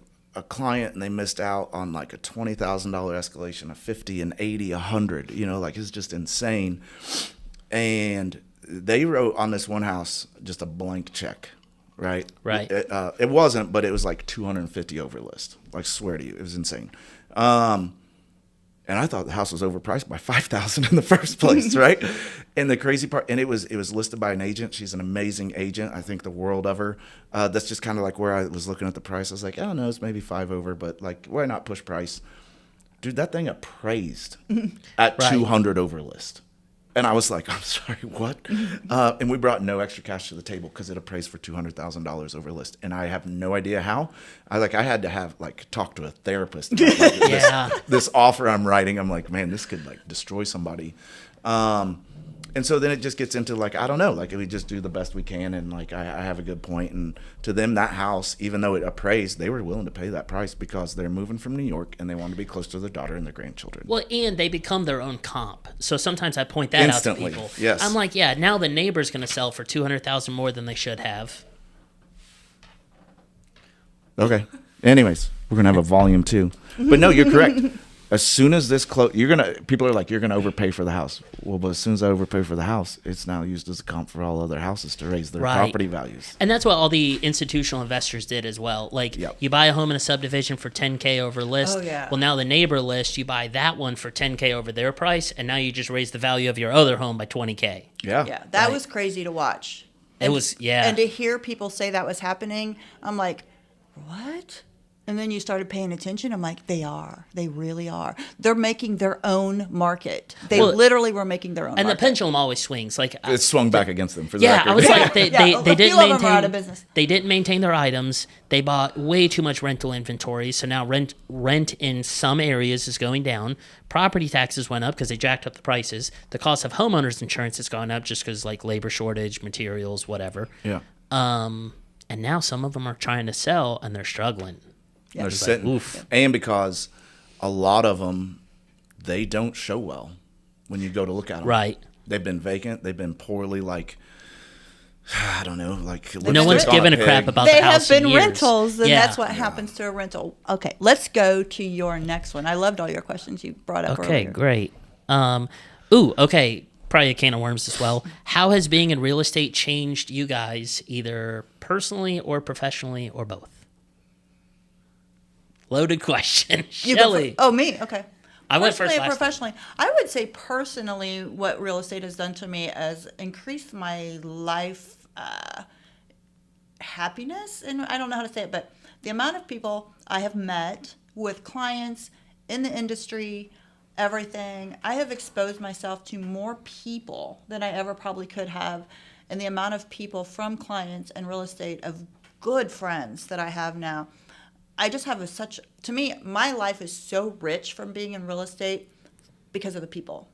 client, and they missed out on like a $20,000 escalation, a 50, an 80, 100. You know, like it's just insane. And they wrote on this one house just a blank check, right? Right. It wasn't, but it was like 250 over list. Like, swear to you, it was insane. And I thought the house was overpriced by $5,000 in the first place, right? And the crazy part, and it was listed by an agent. She's an amazing agent. I think the world of her. That's just kind of like where I was looking at the price. I was like, I don't know, it's maybe 5 over, but like, why not push price? Dude, that thing appraised at Right. 200 over list. And I was like, I'm sorry, what? And we brought no extra cash to the table because it appraised for $200,000 over list. And I have no idea how. I had to have talk to a therapist about Yeah. this offer I'm writing. I'm like, man, this could like destroy somebody. And so then it just gets into like, I don't know, like we just do the best we can. And like, I have a good point. And to them, that house, even though it appraised, they were willing to pay that price because they're moving from New York and they want to be close to their daughter and their grandchildren. Well, and they become their own comp. So sometimes I point that Instantly, out to people. yes. I'm like, yeah, now the neighbor's going to sell for $200,000 more than they should have. Okay. Anyways, we're going to have a volume 2. But no, you're correct. As soon as this people are like, you're going to overpay for the house. Well, but as soon as I overpay for the house, it's now used as a comp for all other houses to raise their property values. And that's what all the institutional investors did as well. Like, you buy a home in a subdivision for $10K over list. Oh, yeah. Well, now the neighbor list, you buy that one for $10K over their price, and now you just raise the value of your other home by $20K. Yeah. Yeah, that was crazy to watch. It was, yeah. And to hear people say that was happening, I'm like, what? And then you started paying attention. I'm like, they really are. They're making their own market. They literally were making their own and market. The pendulum always swings. Like, it swung back against them for the yeah, record. I was like, they didn't maintain. They didn't maintain their items. They bought way too much rental inventory. So now rent in some areas is going down. Property taxes went up because they jacked up the prices. The cost of homeowners insurance has gone up just because like labor shortage, materials, whatever. Yeah. And now some of them are trying to sell and they're struggling. Yeah. They're sitting. Oof. And because a lot of them, they don't show well when you go to look at them. Right. They've been vacant. They've been poorly, like, I don't know, like. No one's giving a crap about the house. They have been in years. rentals, and that's what happens to a rental. Okay, let's go to your next one. I loved all your questions you brought up earlier. Okay, great. Okay. Probably a can of worms as well. How has being in real estate changed you guys, either personally or professionally or both? Loaded question. Shelly. Oh, me? Okay. I went first Personally last or professionally? I would say personally what real estate has done to me is increased my life happiness. And I don't know how to say it, but the amount of people I have met with clients in the industry, everything, I have exposed myself to more people than I ever probably could have. And the amount of people from clients and real estate of good friends that I have now, I just have to me, my life is so rich from being in real estate because of the people.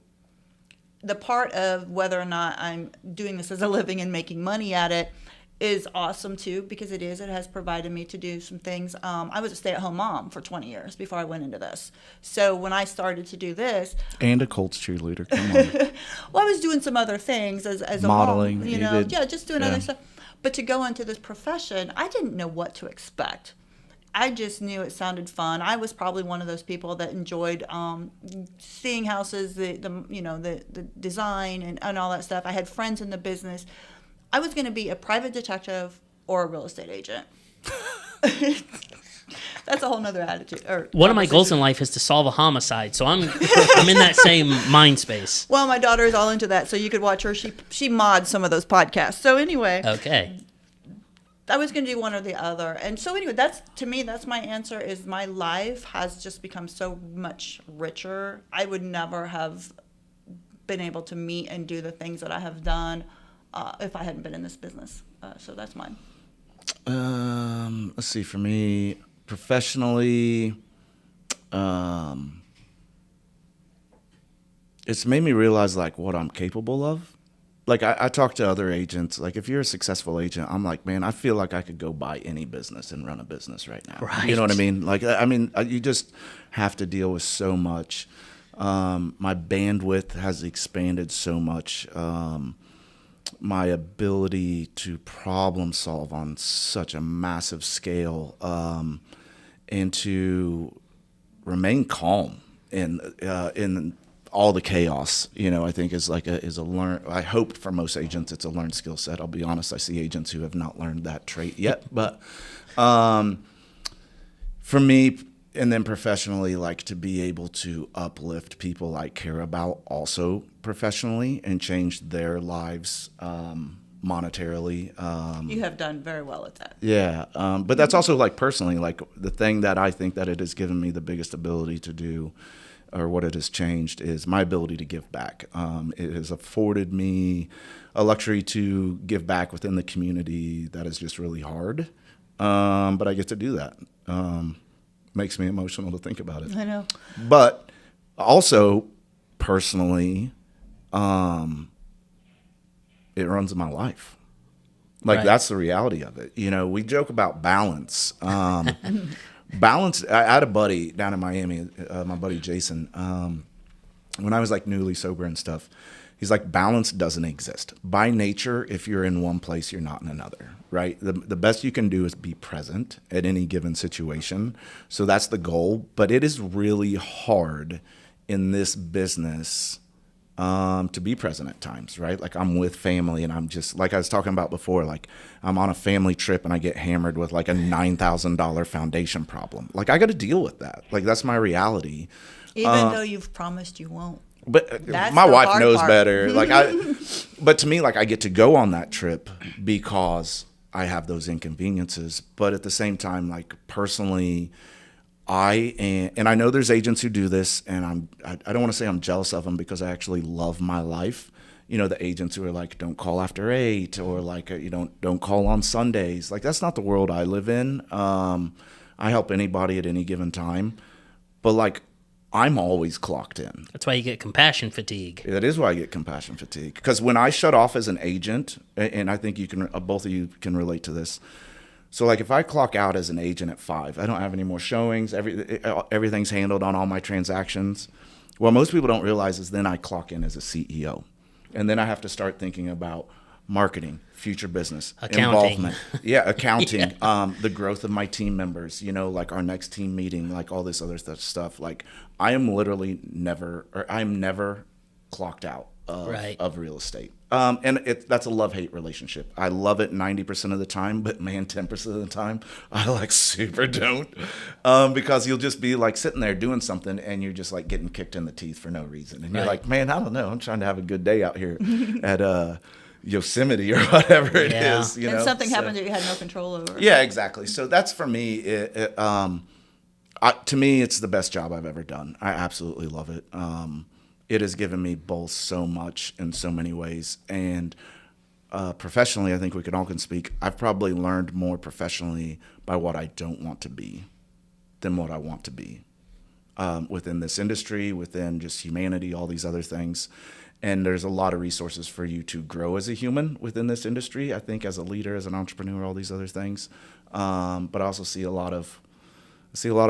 The part of whether or not I'm doing this as a living and making money at it is awesome too, because it has provided me to do some things. I was a stay-at-home mom for 20 years before I went into this. So when I started to do this. And a Colts cheerleader, come on. Well, I was doing some other things as a modeling, mom, just doing other stuff. But to go into this profession, I didn't know what to expect. I just knew it sounded fun. I was probably one of those people that enjoyed seeing houses, the design and all that stuff. I had friends in the business. I was going to be a private detective or a real estate agent. That's a whole nother attitude. One of my goals in life is to solve a homicide, so I'm in that same mind space. Well, my daughter is all into that, so you could watch her. She mods some of those podcasts. So anyway. Okay. I was going to do one or the other. And so anyway, that's my answer is my life has just become so much richer. I would never have been able to meet and do the things that I have done if I hadn't been in this business. So that's mine. Let's see, for me, professionally, it's made me realize like what I'm capable of. Like I talk to other agents, like if you're a successful agent, I'm like, man, I feel like I could go buy any business and run a business right now. Right. You know what I mean? Like, you just have to deal with so much. My bandwidth has expanded so much. My ability to problem solve on such a massive scale, and to remain calm in all the chaos, I think is a learn. I hope for most agents it's a learned skill set. I'll be honest, I see agents who have not learned that trait yet. But for me, and then professionally, like to be able to uplift people I care about also professionally and change their lives monetarily. You have done very well at that. Yeah, but that's also like personally, like the thing that I think that it has given me the biggest ability to do, or what it has changed, is my ability to give back. It has afforded me a luxury to give back within the community that is just really hard, but I get to do that. Makes me emotional to think about it. I know. But also, personally, it runs my life. Like, Right. that's the reality of it. We joke about balance. Balance. I had a buddy down in Miami, my buddy Jason, when I was like newly sober and stuff. He's like, balance doesn't exist. By nature, if you're in one place, you're not in another, right? The best you can do is be present at any given situation. So that's the goal. But it is really hard in this business to be present at times, right? Like, I'm with family and I'm just, like I was talking about before, like, I'm on a family trip and I get hammered with like a $9,000 foundation problem. Like, I got to deal with that. Like, that's my reality. Even though you've promised you won't. But That's my the wife hard knows part. better. But to me, like, I get to go on that trip because I have those inconveniences. But at the same time, like, personally, and I know there's agents who do this, and I don't want to say I'm jealous of them because I actually love my life. The agents who are like, don't call after 8, or like, you don't call on Sundays. Like, that's not the world I live in. I help anybody at any given time, but like, I'm always clocked in. That's why you get compassion fatigue. That is why I get compassion fatigue. Because when I shut off as an agent, and I think you can, both of you can relate to this. So like, if I clock out as an agent at 5, I don't have any more showings. Everything's handled on all my transactions. What most people don't realize is then I clock in as a CEO. And then I have to start thinking about marketing, future business, Accounting. involvement. Yeah, accounting, the growth of my team members, like our next team meeting, like all this other stuff. Like, I am never clocked out of real estate. And that's a love-hate relationship. I love it 90% of the time, but man, 10% of the time, I like super don't. Because you'll just be like sitting there doing something and you're just like getting kicked in the teeth for no reason. And you're like, man, I don't know. I'm trying to have a good day out here at Yosemite or whatever it is. And something happened that you had no control over. Yeah, exactly. So that's for me. To me, it's the best job I've ever done. I absolutely love it. It has given me both so much in so many ways. And professionally, I think we all can speak. I've probably learned more professionally by what I don't want to be than what I want to be within this industry, within just humanity, all these other things. And there's a lot of resources for you to grow as a human within this industry, I think, as a leader, as an entrepreneur, all these other things. But I also see a lot of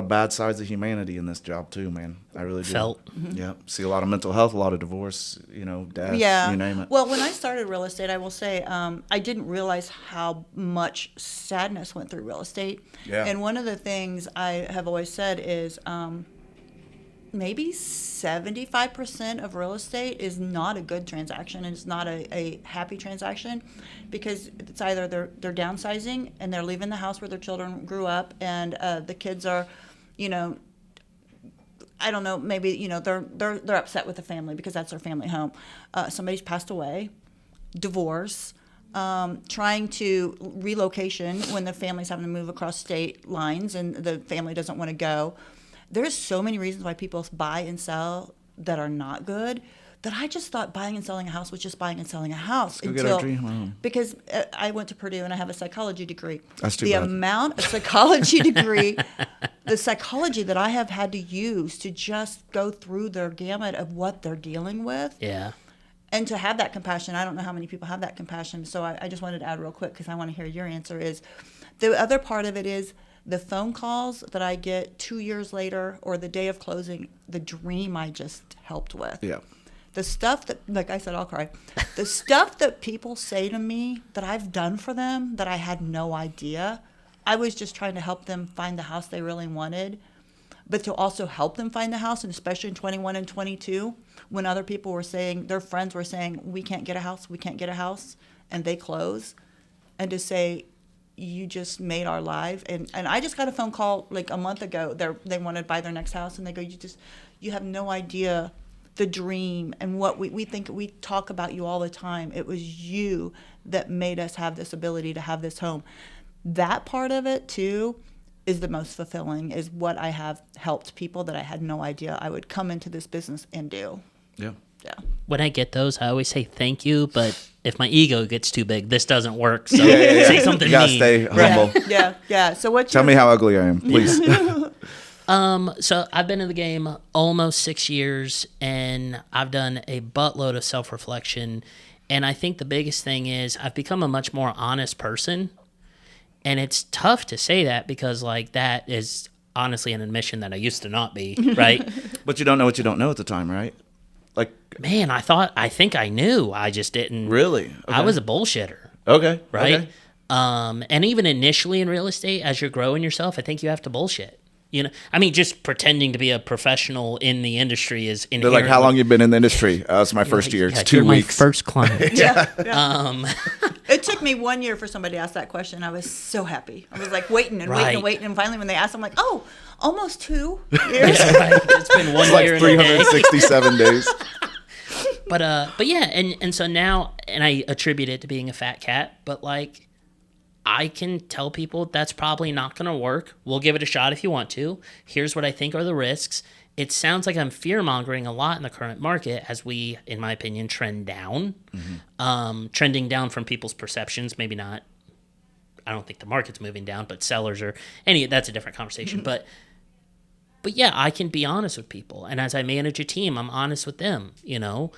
bad sides of humanity in this job too, man. I really do. Yeah. See a lot of mental health, a lot of divorce, death, you name it. Well, when I started real estate, I will say I didn't realize how much sadness went through real estate. Yeah. And one of the things I have always said is maybe 75% of real estate is not a good transaction, and it's not a happy transaction, because it's either they're downsizing and they're leaving the house where their children grew up, and the kids are, I don't know, maybe they're upset with the family because that's their family home. Somebody's passed away, divorce. Trying to relocation when the family's having to move across state lines and the family doesn't want to go. There's so many reasons why people buy and sell that are not good, that I just thought buying and selling a house was just buying and selling a house. Let's go get our dream home. Because I went to Purdue and I have a psychology degree. That's too the bad. amount of psychology degree, the psychology that I have had to use to just go through their gamut of what they're dealing with. Yeah. And to have that compassion, I don't know how many people have that compassion. So I just wanted to add real quick, because I want to hear your answer, is the other part of it is the phone calls that I get 2 years later or the day of closing, the dream I just helped with. Yeah. The stuff that, like I said, I'll cry. The stuff that people say to me that I've done for them that I had no idea. I was just trying to help them find the house they really wanted, but to also help them find the house, and especially in 21 and 22, when other people were saying, their friends were saying, we can't get a house, and they close, and to say, you just made our life. And I just got a phone call like a month ago. They wanted to buy their next house, and they go, you have no idea the dream and what we think. We talk about you all the time. It was you that made us have this ability to have this home. That part of it too is the most fulfilling, is what I have helped people that I had no idea I would come into this business and do. Yeah. Yeah. When I get those, I always say thank you, but if my ego gets too big, this doesn't work. So say something You gotta mean. stay humble. Yeah. So what? Tell me how ugly I am, please. So I've been in the game almost 6 years, and I've done a buttload of self-reflection. And I think the biggest thing is I've become a much more honest person. And it's tough to say that because, like, that is honestly an admission that I used to not be, right? But you don't know what you don't know at the time, right? Like, Man, I think I knew. I just didn't. really? I was a bullshitter, Okay. right? Okay. And even initially in real estate, as you're growing yourself, I think you have to bullshit. You know, I mean, just pretending to be a professional in the industry is They're inherently. like, how long you been in the industry? It's my first year. It's Yeah, 2 you're weeks. my first client. Yeah. It took me 1 year for somebody to ask that question. I was so happy. I was like waiting and waiting Right. and waiting. And finally, when they asked, I'm like, oh, almost 2 years. Yeah, right. It's been one It's like year and a day. 367 days. But yeah, and so now, and I attribute it to being a fat cat, but like, I can tell people that's probably not going to work. We'll give it a shot if you want to. Here's what I think are the risks. It sounds like I'm fear-mongering a lot in the current market as we, in my opinion, trend down. Trending down from people's perceptions, maybe not. I don't think the market's moving down, but sellers are. That's a different conversation. But yeah, I can be honest with people. And as I manage a team, I'm honest with them. You know,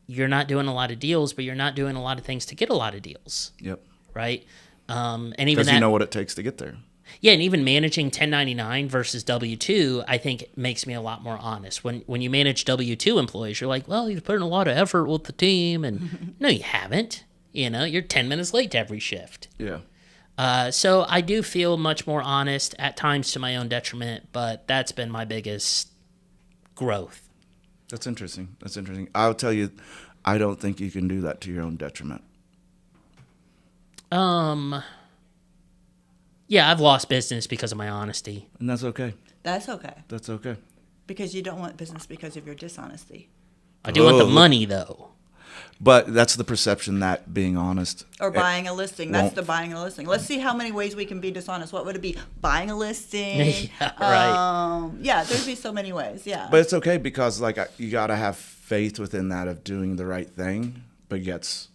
you're not doing a lot of deals, but you're not doing a lot of things to get a lot of deals. Yep. Right? And even Because that, you know what it takes to get there. yeah, and even managing 1099 versus W-2, I think it makes me a lot more honest. When you manage W-2 employees, you're like, well, you've put in a lot of effort with the team, and no, you haven't. You know, you're 10 minutes late to every shift. Yeah. So I do feel much more honest at times to my own detriment, but that's been my biggest growth. That's interesting. That's interesting. I'll tell you, I don't think you can do that to your own detriment. Yeah, I've lost business because of my honesty. And that's okay. That's okay. That's okay. Because you don't want business because of your dishonesty. I do want the Oh. money, though. But that's the perception that being honest. Or buying a listing. That's won't- the buying a listing. Let's see how many ways we can be dishonest. What would it be? Buying a listing. Yeah, right. Yeah, there'd be so many ways. Yeah. But it's okay because like you got to have faith within that of doing the right thing, but gets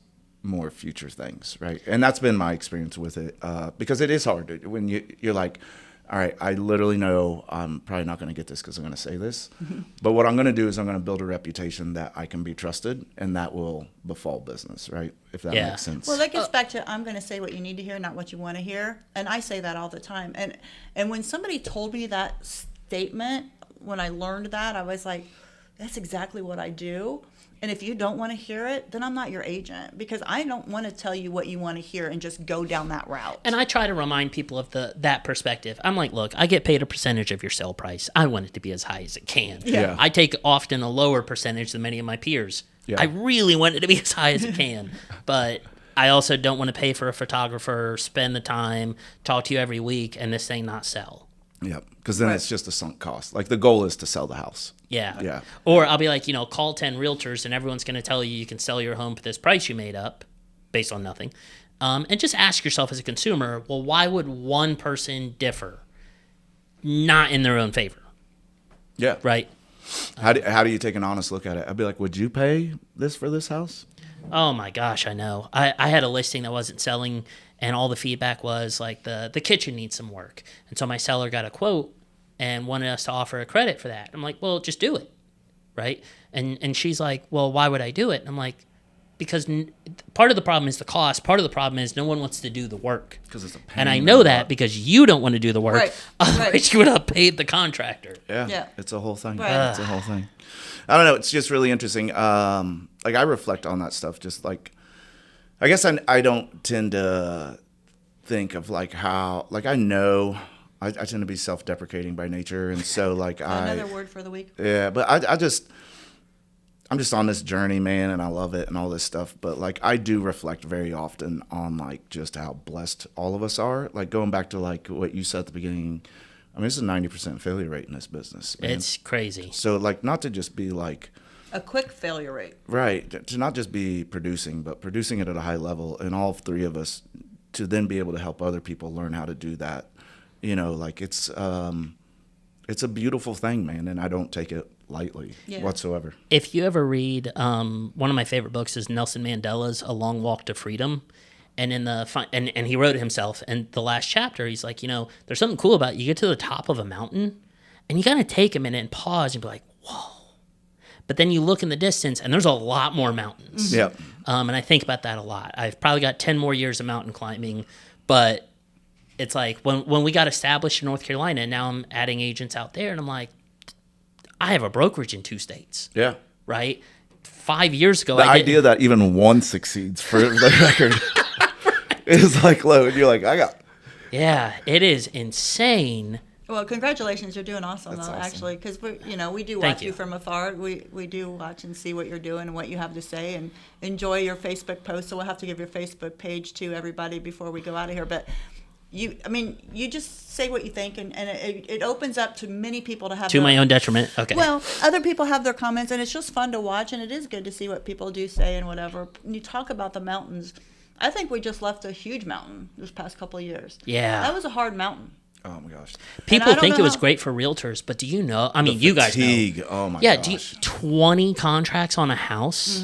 more future things, right? And that's been my experience with it because it is hard when you're like, all right, I literally know I'm probably not going to get this because I'm going to say this. But what I'm going to do is I'm going to build a reputation that I can be trusted, and that will befall business, right? If that Yeah. makes sense. Well, that gets back to I'm going to say what you need to hear, not what you want to hear. And I say that all the time. And when somebody told me that statement, when I learned that, I was like, that's exactly what I do. And if you don't want to hear it, then I'm not your agent because I don't want to tell you what you want to hear and just go down that route. And I try to remind people of that perspective. I'm like, look, I get paid a percentage of your sale price. I want it to be as high as it can. Yeah. I take often a lower percentage than many of my peers. Yeah. I really want it to be as high as it can. But I also don't want to pay for a photographer, spend the time, talk to you every week, and this thing not sell. Yeah, because then it's just a sunk cost. Like the goal is to sell the house. Yeah. Yeah. Or I'll be like, call 10 realtors and everyone's going to tell you can sell your home for this price you made up based on nothing. And just ask yourself as a consumer, well, why would one person differ? Not in their own favor, Yeah. right? How do you take an honest look at it? I'd be like, would you pay this for this house? Oh my gosh, I know. I had a listing that wasn't selling and all the feedback was like the kitchen needs some work. And so my seller got a quote and wanted us to offer a credit for that. I'm like, well, just do it, right? And she's like, well, why would I do it? And I'm like, because part of the problem is the cost. Part of the problem is no one wants to do the work. Because it's a pain. And I know that because you don't want to do the work. Right, Otherwise, right. you would have paid the contractor. Yeah. It's a whole thing. Right. It's a whole thing. I don't know. It's just really interesting. Like I reflect on that stuff. Just like, I guess I don't tend to think of like how, like I know I tend to be self-deprecating by nature. And so like Another word for the week. yeah, but I'm just on this journey, man, and I love it and all this stuff. But like I do reflect very often on like just how blessed all of us are. Like going back to like what you said at the beginning, I mean, it's a 90% failure rate in this business. Man. It's crazy. So like not to just be like, A quick failure rate. right, to not just be producing, but producing it at a high level, and all three of us to then be able to help other people learn how to do that. Like it's a beautiful thing, man, and I don't take it lightly whatsoever. If you ever read, one of my favorite books is Nelson Mandela's A Long Walk to Freedom. And in and he wrote it himself. And the last chapter, he's like, there's something cool about it. You get to the top of a mountain and you got to take a minute and pause and be like, whoa. But then you look in the distance and there's a lot more mountains. Yeah. And I think about that a lot. I've probably got 10 more years of mountain climbing, but it's like when we got established in North Carolina, and now I'm adding agents out there, and I'm like, I have a brokerage in 2 states. Yeah. Right? 5 years ago, The idea that even one succeeds for the record is like low. And you're like, Yeah, it is insane. Well, congratulations! You're doing awesome, That's though. awesome. Actually, because we do Thank watch you. you from afar. We do watch and see what you're doing and what you have to say, and enjoy your Facebook posts. So we'll have to give your Facebook page to everybody before we go out of here. But you just say what you think, and it opens up to many people to have To their, my own detriment. Okay. Well, other people have their comments, and it's just fun to watch, and it is good to see what people do say and whatever. When you talk about the mountains, I think we just left a huge mountain this past couple of years. Yeah. That was a hard mountain. oh my gosh. People I don't think know it was how- great for realtors, but do you know? I mean, you guys know. Fatigue. Oh my Yeah, gosh. 20 contracts on a house,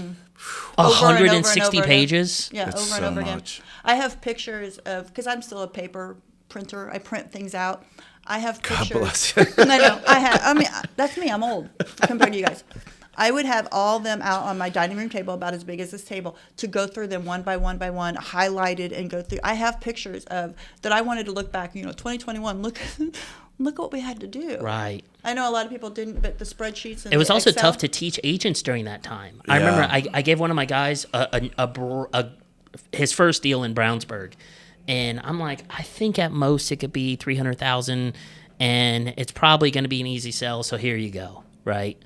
Over and over and 160 over again. pages. Yeah, It's over and so over again. much. I have pictures of, because I'm still a paper printer. I print things out. I have God pictures. bless you. I know. I mean, that's me. I'm old compared to you guys. I would have all them out on my dining room table, about as big as this table, to go through them one by one by one, highlighted and go through. I have pictures of that I wanted to look back. 2021. Look what we had to do. Right. I know a lot of people didn't, but the spreadsheets and It was the also Excel, tough to teach agents during that time. I remember I gave one of my guys his first deal in Brownsburg, and I'm like, I think at most it could be 300,000, and it's probably going to be an easy sell. So here you go, right?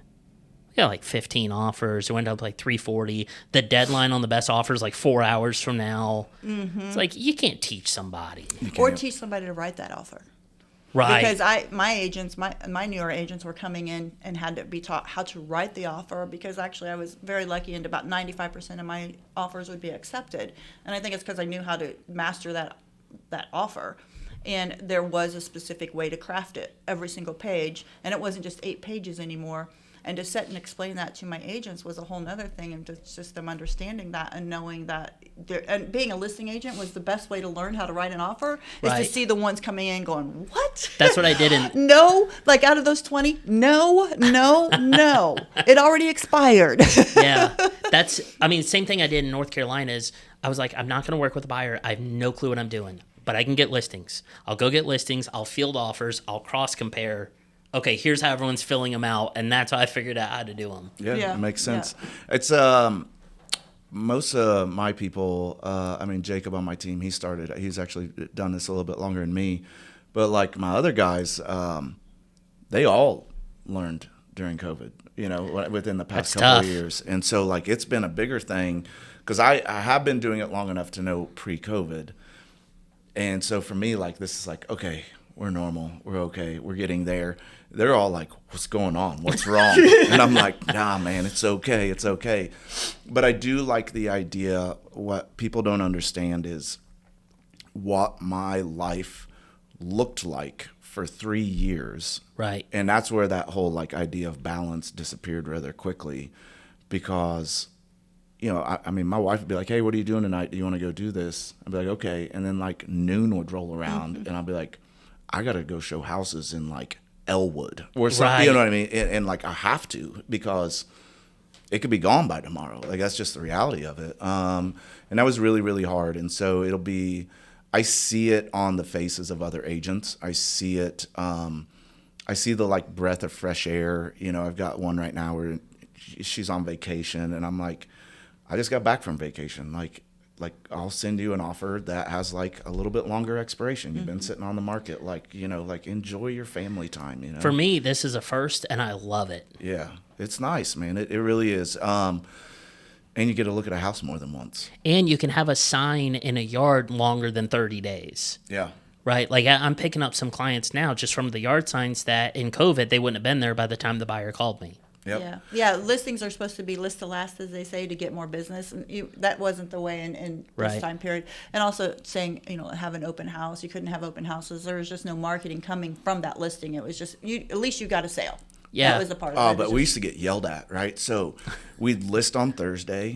We got like 15 offers. It went up like 340. The deadline on the best offer is like 4 hours from now. Mm-hmm. It's like you can't teach somebody, or teach somebody to write that offer. right? Because my agents, my newer agents were coming in and had to be taught how to write the offer, because actually I was very lucky and about 95% of my offers would be accepted. And I think it's because I knew how to master that offer. And there was a specific way to craft it, every single page. And it wasn't just 8 pages anymore. And to sit and explain that to my agents was a whole nother thing, and just them understanding that and knowing that, and being a listing agent was the best way to learn how to write an offer, is to Right. see the ones coming in going, what? That's what I did in No, like out of those 20, no, it already expired. yeah, same thing I did in North Carolina is I was like, I'm not going to work with a buyer. I have no clue what I'm doing, but I can get listings. I'll go get listings. I'll field offers. I'll cross compare. Okay, here's how everyone's filling them out, and that's how I figured out how to do them. Yeah, it makes sense. Yeah. It's most of my people. Jacob on my team, he's actually done this a little bit longer than me, but like my other guys, they all learned during COVID. Within the past That's couple of tough. years, and so like it's been a bigger thing because I have been doing it long enough to know pre-COVID, and so for me, like this is like, okay, we're normal, we're okay, we're getting there. They're all like, what's going on? What's wrong? And I'm like, nah, man, it's okay. It's okay. But I do like the idea. What people don't understand is what my life looked like for 3 years. Right. And that's where that whole like idea of balance disappeared rather quickly, because my wife would be like, hey, what are you doing tonight? Do you want to go do this? I'd be like, okay. And then like noon would roll around and I'd be like, I got to go show houses in like Elwood or something. Right. You know what I mean? And like I have to, because it could be gone by tomorrow. Like that's just the reality of it. And that was really, really hard. And so I see it on the faces of other agents. I see it. I see the like breath of fresh air. I've got one right now where she's on vacation, and I'm like, I just got back from vacation. Like I'll send you an offer that has like a little bit longer expiration. You've been sitting on the market, like enjoy your family time. For me, this is a first, and I love it. Yeah, it's nice, man. It really is. And you get to look at a house more than once. And you can have a sign in a yard longer than 30 days. Yeah. Right? Like I'm picking up some clients now just from the yard signs that in COVID, they wouldn't have been there by the time the buyer called me. Yep. Yeah. Listings are supposed to be list to last, as they say, to get more business, and that wasn't the way in this Right. time period. And also saying, have an open house. You couldn't have open houses. There was just no marketing coming from that listing. It was just at least you got a sale. Yeah. That was the part of it. Oh, It but was we just- used to get yelled at, right? So we'd list on Thursday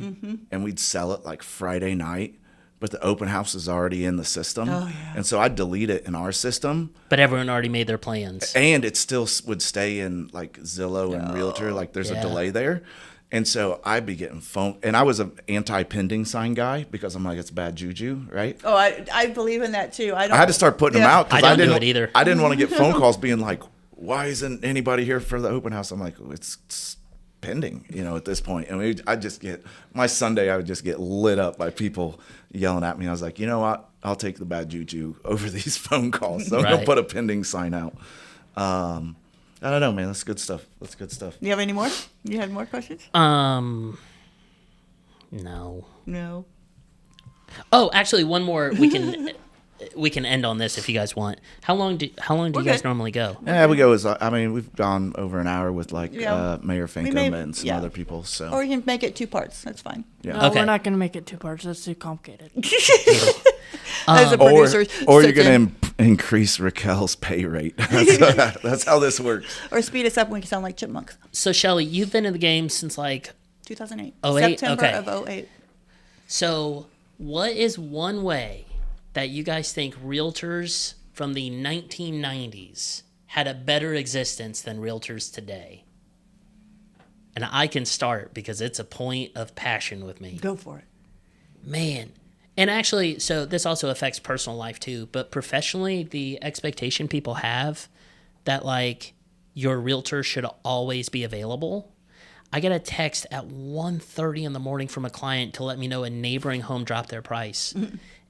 and we'd sell it like Friday night, but the open house is already in the system. Oh, yeah. And so I'd delete it in our system, But everyone already made their plans. and it still would stay in like Zillow and Realtor. Like there's Yeah. a delay there. And so I'd be getting phone, and I was an anti-pending sign guy because I'm like, it's bad juju, right? Oh, I believe in that too. I had to start putting them out because I don't do it either. I didn't want to get phone calls being like, why isn't anybody here for the open house? I'm like, it's pending, at this point. And I just get, my Sunday, I would just get lit up by people yelling at me. I was like, you know what? I'll take the bad juju over these phone calls. So I'm going to put a pending sign out. I don't know, man. That's good stuff. Do you have any more? You had more questions? No. No. Oh, actually, one more. We can end on this if you guys want. How long do you guys normally go? Yeah, we go we've gone over an hour with Mayor Finkham and some other people. So, or you can make it 2 parts. That's fine. Yeah. No, we're not going to make it 2 parts. That's too complicated. As a producer, or you're going to increase Raquel's pay rate. That's how this works. Or speed us up when we sound like chipmunks. So, Shelly, you've been in the game since 2008. 08? September Okay. of 08. So, what is one way that you guys think realtors from the 1990s had a better existence than realtors today? And I can start because it's a point of passion with me. Go for it. Man. And actually, so this also affects personal life too, but professionally, the expectation people have that your realtor should always be available. I got a text at 1:30 in the morning from a client to let me know a neighboring home dropped their price.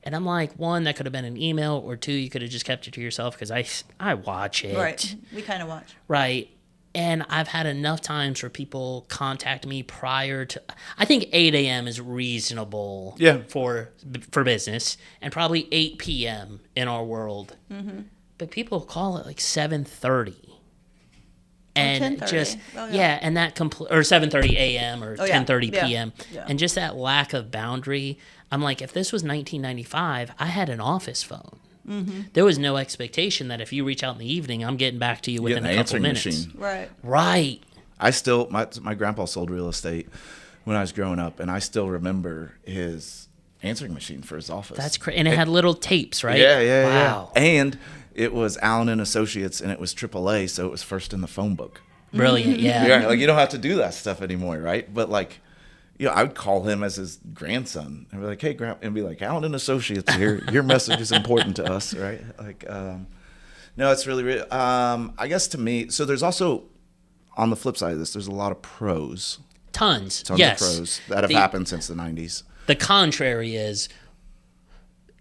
And I'm like, one, that could have been an email, or two, you could have just kept it to yourself because I watch it. Right. We kind of watch. Right. And I've had enough times where people contact me prior to, I think 8 a.m. is reasonable for business, and probably 8 p.m. in our world. Mm-hmm. But people call it 7:30. And just, and that or 7:30 a.m. or 10:30 p.m. Yeah. And just that lack of boundary. I'm like, if this was 1995, I had an office phone. Mm-hmm. There was no expectation that if you reach out in the evening, I'm getting back to you within a couple minutes. Machine. Right. I still, my grandpa sold real estate when I was growing up, and I still remember his answering machine for his office. That's crazy. And it had little tapes, right? Yeah. Wow. And it was Allen and Associates, and it was AAA, so it was first in the phone book. Brilliant, yeah. Yeah, you don't have to do that stuff anymore, right? But I would call him as his grandson and be like, "Hey, Grandpa," and be like, "Allen and Associates here. Your message is important to us, right?" No, it's really. I guess to me, so there's also on the flip side of this, there's a lot of pros. Tons Of pros that have happened since the 90s. The contrary is,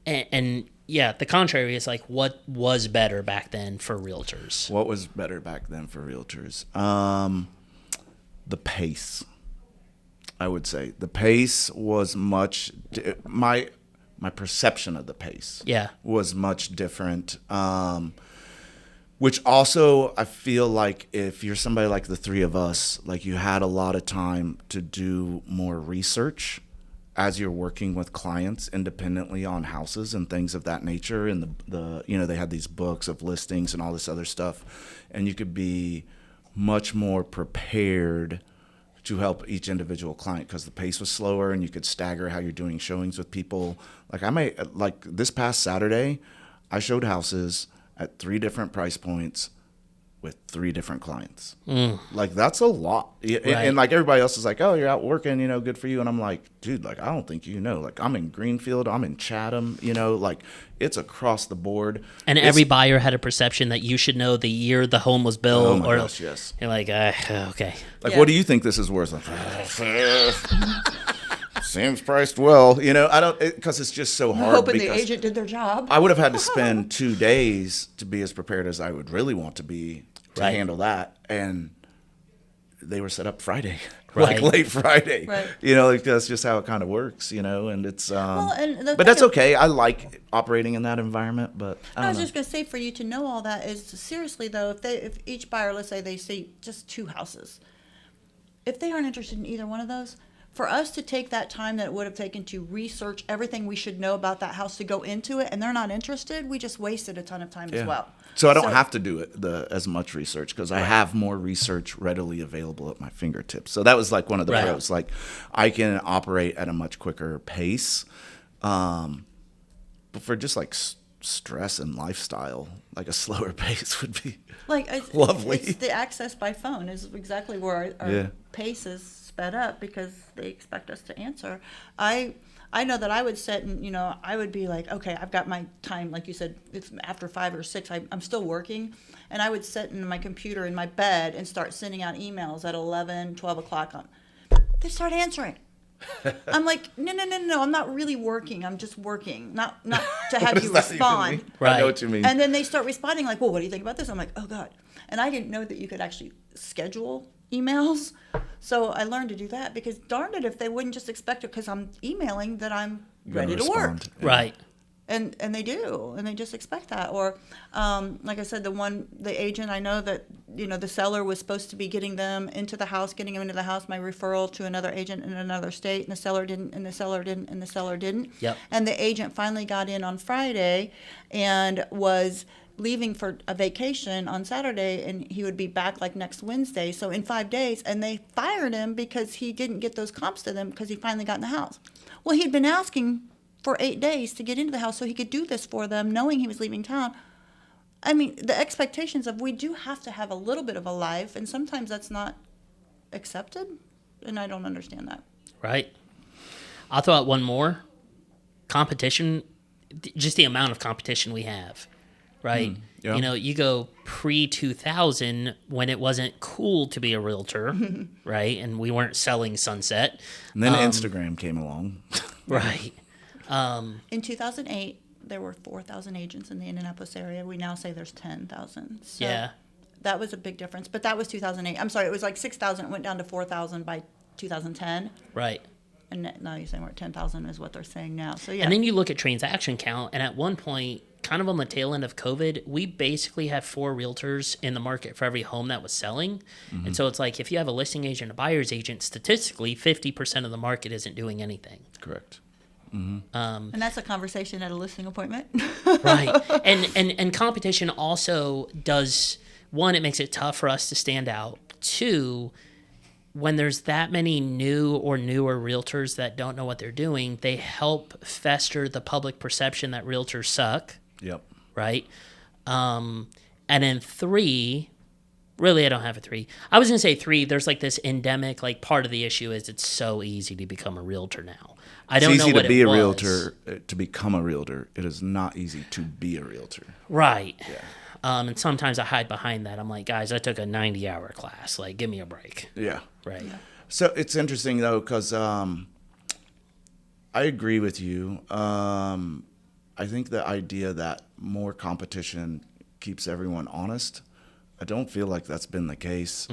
the contrary is what was better back then for realtors? What was better back then for realtors? The pace. I would say the pace was my perception of the pace was much different. Which also I feel like if you're somebody like the three of us, you had a lot of time to do more research as you're working with clients independently on houses and things of that nature. And they had these books of listings and all this other stuff, and you could be much more prepared to help each individual client because the pace was slower and you could stagger how you're doing showings with people. This past Saturday, I showed houses at 3 different price points with 3 different clients. That's a lot. Right. And everybody else is like, "Oh, you're out working, good for you." And I'm like, dude, I don't think I'm in Greenfield, I'm in Chatham, it's across the board. And every buyer had a perception that you should know the year the home was built. Oh my gosh, yes. You're like, okay. What do you think this is worth? Seems priced well, I don't, because it's just so hard. Hoping the agent did their job. I would have had to spend 2 days to be as prepared as I would really want to be to handle that. And they were set up Friday, late Friday, that's just how it kind of works, and it's, but that's okay. I like operating in that environment, but I was just going to say, for you to know all that is seriously though, if each buyer, let's say they see just 2 houses, if they aren't interested in either one of those, for us to take that time that it would have taken to research everything we should know about that house to go into it, and they're not interested, we just wasted a ton of time as well. So I don't have to do as much research because I have more research readily available at my fingertips. So that was one of the pros. I can operate at a much quicker pace. But for just stress and lifestyle, a slower pace would be lovely. It's the access by phone is exactly where our pace is sped up because they expect us to answer. I know that I would sit and, I would be like, okay, I've got my time. Like you said, it's after 5 or 6. I'm still working. And I would sit in my computer in my bed and start sending out emails at 11, 12 o'clock. They start answering. I'm like, no, I'm not really working. I'm just working, not to have you respond. Right. I know what you mean. And then they start responding like, well, what do you think about this? I'm like, oh, God. And I didn't know that you could actually schedule emails. So I learned to do that because darn it if they wouldn't just expect it because I'm emailing that I'm ready to work. Yeah. Right. And they do, and they just expect that. Or, like I said, the agent, I know that, the seller was supposed to be getting them into the house, my referral to another agent in another state, and the seller didn't, and the seller didn't, and the seller didn't. Yep. And the agent finally got in on Friday and was leaving for a vacation on Saturday, and he would be back like next Wednesday, so in 5 days, and they fired him because he didn't get those comps to them because he finally got in the house. Well, he'd been asking for 8 days to get into the house so he could do this for them, knowing he was leaving town. I mean, the expectations of we do have to have a little bit of a life, and sometimes that's not accepted, and I don't understand that. Right. I'll throw out one more. Competition, just the amount of competition we have, right? Yeah. You go pre-2000 when it wasn't cool to be a realtor, right? And we weren't selling Sunset. And then Instagram came along. Right. In 2008, there were 4,000 agents in the Indianapolis area. We now say there's 10,000. So Yeah. that was a big difference. But that was 2008. I'm sorry, it was like 6,000. It went down to 4,000 by 2010. Right. And now you're saying we're at 10,000 is what they're saying now. So, yeah. And then you look at transaction count, and at one point, kind of on the tail end of COVID, we basically had 4 realtors in the market for every home that was selling. Mm-hmm. And so it's like if you have a listing agent, a buyer's agent, statistically, 50% of the market isn't doing anything. Correct. And that's a conversation at a listing appointment. Right. And competition also does, one, it makes it tough for us to stand out. 2, when there's that many new or newer realtors that don't know what they're doing, they help fester the public perception that realtors suck. Yep. Right? And then 3, really I don't have a 3. I was going to say 3, there's like this endemic, like part of the issue is it's so easy to become a realtor now. I don't know what it was. It's easy to be a realtor, to become a realtor. It is not easy to be a realtor. Right. Yeah. And sometimes I hide behind that. I'm like, guys, I took a 90-hour class. Like, give me a break. Yeah. Right. Yeah. So it's interesting, though, because I agree with you. I think the idea that more competition keeps everyone honest, I don't feel like that's been the case.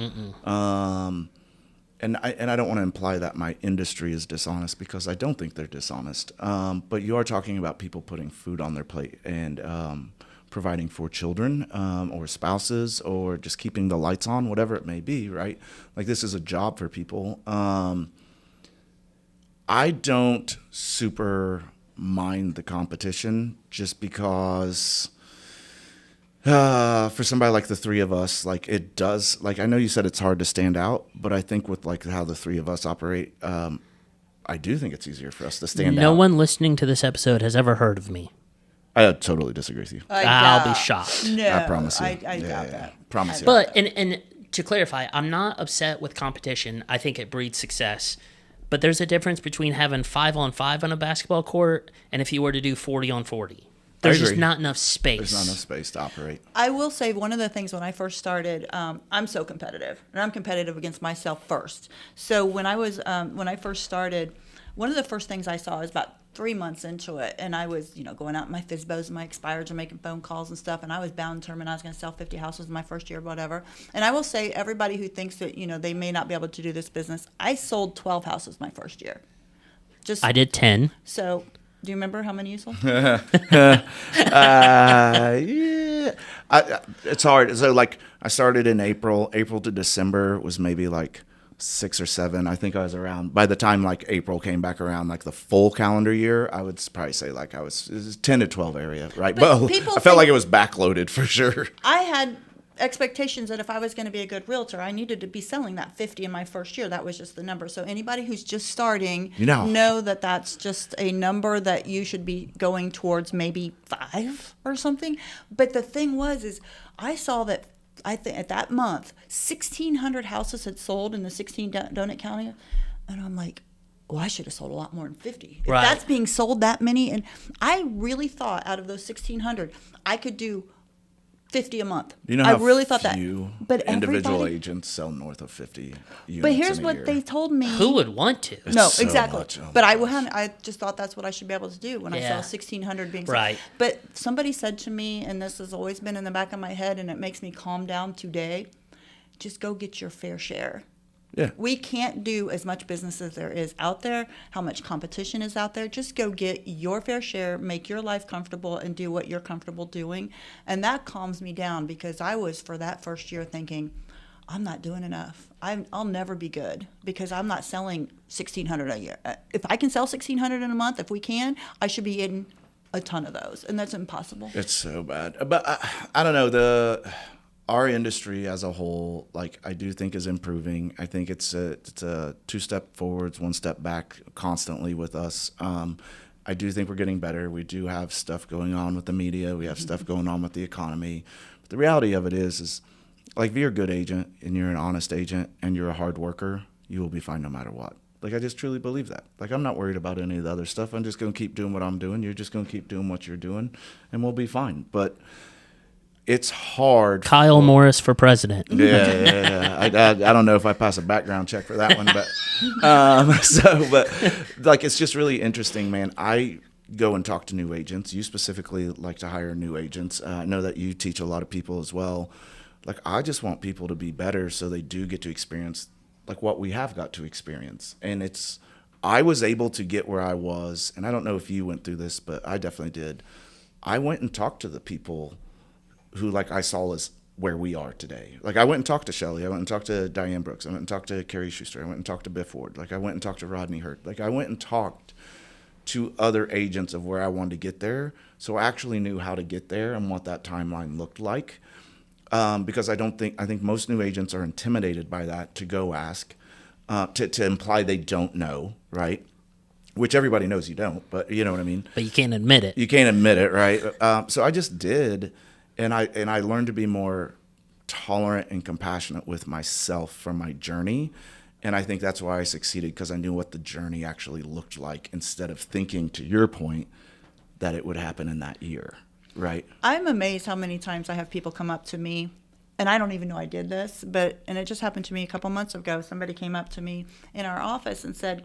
And I don't want to imply that my industry is dishonest because I don't think they're dishonest. But you are talking about people putting food on their plate and providing for children or spouses or just keeping the lights on, whatever it may be, right? Like this is a job for people. I don't super mind the competition just because for somebody like the 3 of us, like it does, like I know you said it's hard to stand out, but I think with like how the 3 of us operate, I do think it's easier for us to stand out. No one listening to this episode has ever heard of me. I totally disagree with you. I'll be shocked. No, I promise you. I doubt that. Promise you. But, and to clarify, I'm not upset with competition. I think it breeds success. But there's a difference between having 5-on-5 on a basketball court and if you were to do 40-on-40. There's just not enough space. There's not enough space to operate. I will say one of the things when I first started, I'm so competitive, and I'm competitive against myself first. So when I first started, one of the first things I saw is about 3 months into it, and I was, going out in my FSBOs and my expireds and making phone calls and stuff, and I was bound and determined I was going to sell 50 houses in my first year, whatever. And I will say, everybody who thinks that, they may not be able to do this business, I sold 12 houses my first year. I did 10. So, do you remember how many you sold? Yeah. It's hard. So, like, I started in April. April to December was maybe like 6 or 7. I think I was around, by the time like April came back around, like the full calendar year, I would probably say like it was 10 to 12 area, right? But I felt like it was backloaded for sure. I had expectations that if I was going to be a good realtor, I needed to be selling that 50 in my first year. That was just the number. So anybody who's just starting, know that that's just a number that you should be going towards, maybe 5 or something. But the thing is I saw that I think at that month, 1,600 houses had sold in the 16 donut county. And I'm like, well, I should have sold a lot more than 50. If Right. that's being sold that many. And I really thought out of those 1,600, I could do 50 a month. You know I how really thought that. few But individual everybody, agents sell north of 50 units but here's in a what year. they told me. Who would want to? No, so exactly. much. Oh but my I just thought that's what I should be able to do when I Yeah. saw 1,600 being sold. Right. But somebody said to me, and this has always been in the back of my head, and it makes me calm down today, just go get your fair share. Yeah. We can't do as much business as there is out there, how much competition is out there. Just go get your fair share, make your life comfortable, and do what you're comfortable doing. And that calms me down, because I was, for that first year, thinking, I'm not doing enough. I'll never be good, because I'm not selling 1,600 a year. If I can sell 1,600 in a month, if we can, I should be in a ton of those. And that's impossible. It's so bad. But I don't know, our industry as a whole, like, I do think is improving. I think it's a 2-step forwards, 1 step back constantly with us. I do think we're getting better. We do have stuff going on with the media. We have stuff going on with the economy. But the reality of it is like, if you're a good agent and you're an honest agent and you're a hard worker, you will be fine no matter what. Like, I just truly believe that. Like, I'm not worried about any of the other stuff. I'm just going to keep doing what I'm doing. You're just going to keep doing what you're doing, and we'll be fine. But it's hard. Kyle.Morris for president. Yeah. I don't know if I pass a background check for that one, but like, it's just really interesting, man. I go and talk to new agents. You specifically like to hire new agents. I know that you teach a lot of people as well. Like, I just want people to be better so they do get to experience like what we have got to experience. And I was able to get where I was, and I don't know if you went through this, but I definitely did. I went and talked to the people who, like, I saw as where we are today. Like, I went and talked to Shelly. I went and talked to Diane Brooks. I went and talked to Carrie Schuster. I went and talked to Biff Ward. Like, I went and talked to Rodney Hurt. Like, I went and talked to other agents of where I wanted to get there. So I actually knew how to get there and what that timeline looked like. Because I think most new agents are intimidated by that, to go ask, to imply they don't know, right? Which everybody knows you don't, but you know what I mean? But you can't admit it. You can't admit it, right? So I just did. And I learned to be more tolerant and compassionate with myself from my journey. And I think that's why I succeeded, because I knew what the journey actually looked like, instead of thinking, to your point, that it would happen in that year, right? I'm amazed how many times I have people come up to me, and I don't even know I did this, and it just happened to me a couple months ago. Somebody came up to me in our office and said,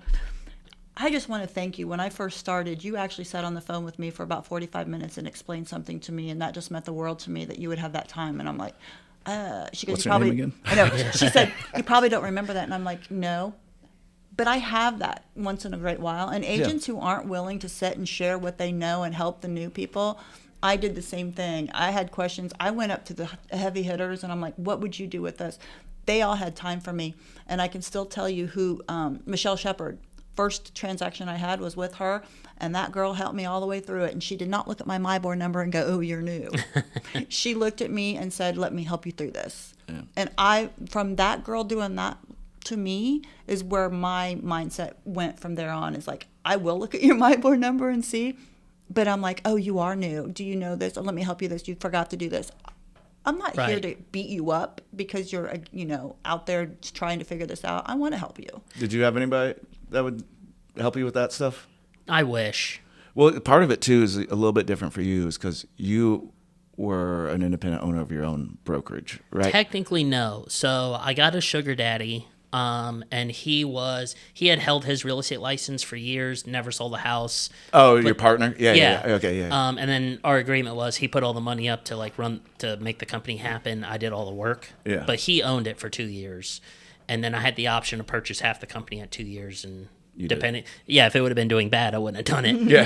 I just want to thank you. When I first started, you actually sat on the phone with me for about 45 minutes and explained something to me, and that just meant the world to me, that you would have that time. And I'm like, she goes, What's you her probably, name again? I know. She said, you probably don't remember that. And I'm like, no. But I have that once in a great while. And agents who aren't willing to sit and share what they know and help the new people, I did the same thing. I had questions. I went up to the heavy hitters, and I'm like, what would you do with this? They all had time for me. And I can still tell you who, Michelle Shepard, first transaction I had was with her, and that girl helped me all the way through it. And she did not look at my MyBoard number and go, oh, you're new. She looked at me and said, let me help you through this. Yeah. And from that girl doing that to me, is where my mindset went from there on. Is like, I will look at your MyBoard number and see, but I'm like, oh, you are new. Do you know this? Oh, let me help you this. You forgot to do this. I'm not here to beat you up because you're, out there trying to figure this out. I want to help you. Did you have anybody that would help you with that stuff? I wish. Well, part of it too is a little bit different for you, is because you were an independent owner of your own brokerage, right? Technically, no. So I got a sugar daddy, and he had held his real estate license for years, never sold a house. Oh, your partner? Yeah. Okay, yeah. And then our agreement was he put all the money up to make the company happen. I did all the work. Yeah. But he owned it for 2 years, and then I had the option to purchase half the company at 2 years, and depending, if it would have been doing bad, I wouldn't have done it. Yeah.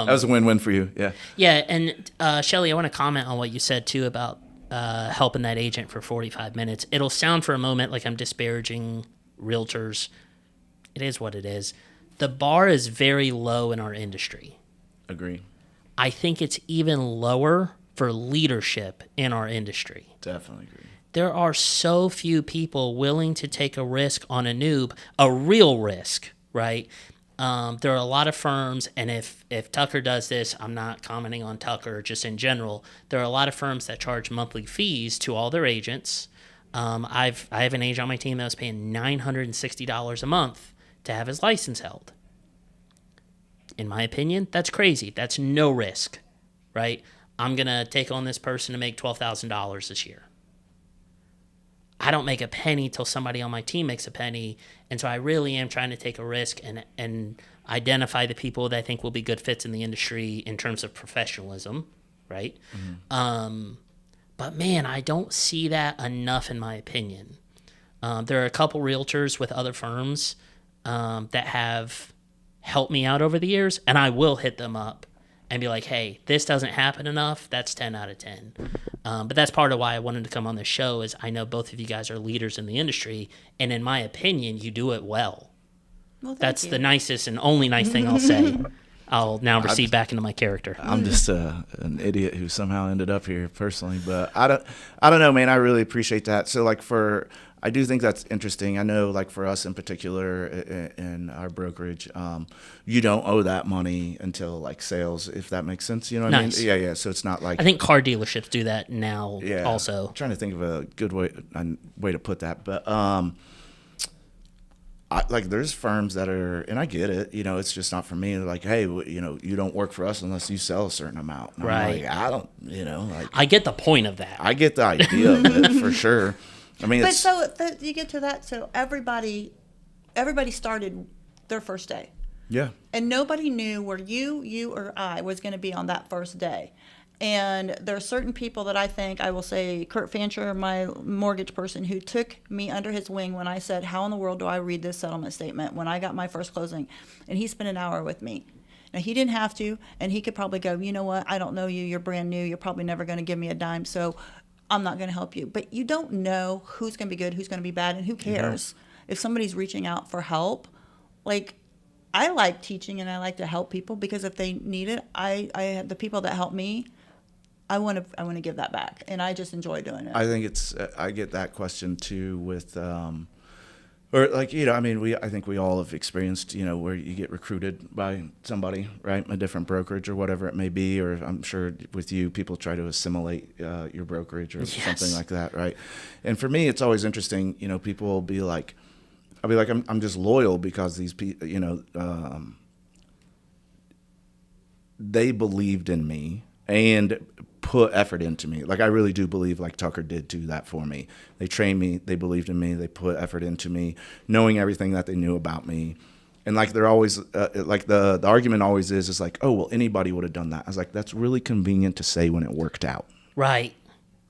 That was a win-win for you. Yeah. Yeah, and Shelly, I want to comment on what you said too about helping that agent for 45 minutes. It'll sound for a moment like I'm disparaging realtors. It is what it is. The bar is very low in our industry. Agree. I think it's even lower for leadership in our industry. Definitely agree. There are so few people willing to take a risk on a noob, a real risk, right? There are a lot of firms, and if Tucker does this, I'm not commenting on Tucker, just in general, there are a lot of firms that charge monthly fees to all their agents. I have an agent on my team that was paying $960 a month to have his license held. In my opinion, that's crazy. That's no risk, right? I'm going to take on this person to make $12,000 this year. I don't make a penny till somebody on my team makes a penny. And so I really am trying to take a risk and identify the people that I think will be good fits in the industry in terms of professionalism, right? Mm-hmm. But man, I don't see that enough in my opinion. There are a couple realtors with other firms that have helped me out over the years, and I will hit them up and be like, hey, this doesn't happen enough. That's 10 out of 10. But that's part of why I wanted to come on this show is I know both of you guys are leaders in the industry, and in my opinion, you do it well. That's the nicest and only nice thing I'll say. I'll now recede back into my character. I'm just an idiot who somehow ended up here personally, but I don't know, man. I really appreciate that. So like I do think that's interesting. I know like for us in particular in our brokerage, you don't owe that money until like sales, if that makes sense. You know what I mean? Yeah. So it's not like, I think car dealerships do that now also. I'm trying to think of a good way to put that, but like there's firms that are, and I get it, you know, it's just not for me. They're like, hey, you know, you don't work for us unless you sell a certain amount. And right. I'm like, I don't, you know, like I get the point of that. I get the idea of it for sure. I mean, but you get to that. So everybody started their first day. Yeah. And nobody knew where you or I was going to be on that first day. And there are certain people that I think, I will say, Kurt Fancher, my mortgage person, who took me under his wing when I said, how in the world do I read this settlement statement when I got my first closing? And he spent an hour with me. Now, he didn't have to, and he could probably go, you know what, I don't know you, you're brand new, you're probably never going to give me a dime, so I'm not going to help you. But you don't know who's going to be good, who's going to be bad, and who cares? If somebody's reaching out for help, like, I like teaching and I like to help people because if they need it, I have the people that help me, I want to give that back, and I just enjoy doing it. I think it's I get that question too with or like, you know, I mean, I think we all have experienced, you know, where you get recruited by somebody, right, a different brokerage or whatever it may be, or I'm sure with you, people try to assimilate your brokerage or something like that, right? And for me, it's always interesting, you know, people will be like, I'll be like, I'm just loyal because these people, you know, they believed in me and put effort into me. Like I really do believe like Tucker did do that for me. They trained me, they believed in me, they put effort into me, knowing everything that they knew about me. And like they're always like the argument always is like, oh, well, anybody would have done that. I was like, that's really convenient to say when it worked out. Right.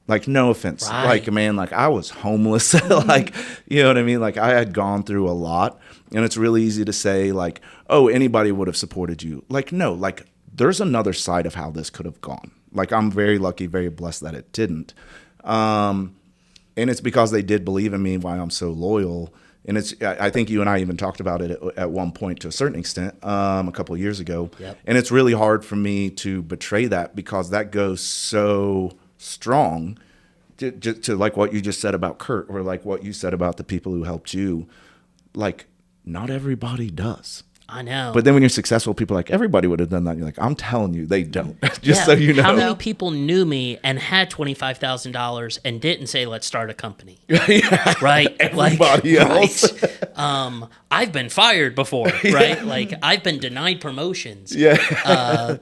Like, no offense. Right. Like, man, like I was homeless. Like, you know what I mean? Like I had gone through a lot, and it's really easy to say like, oh, anybody would have supported you. Like, no, like there's another side of how this could have gone. Like, I'm very lucky, very blessed that it didn't. And it's because they did believe in me, why I'm so loyal. And I think you and I even talked about it at one point to a certain extent a couple of years ago. Yep. And it's really hard for me to betray that because that goes so strong to like what you just said about Kurt or like what you said about the people who helped you. Like, not everybody does. I know. But then when you're successful, people are like, everybody would have done that. You're like, I'm telling you, they don't. Just so you know. How many people knew me and had $25,000 and didn't say, let's start a company? Yeah. Right? Everybody else. Right. I've been fired before, right? Yeah. Like, I've been denied promotions. Yeah.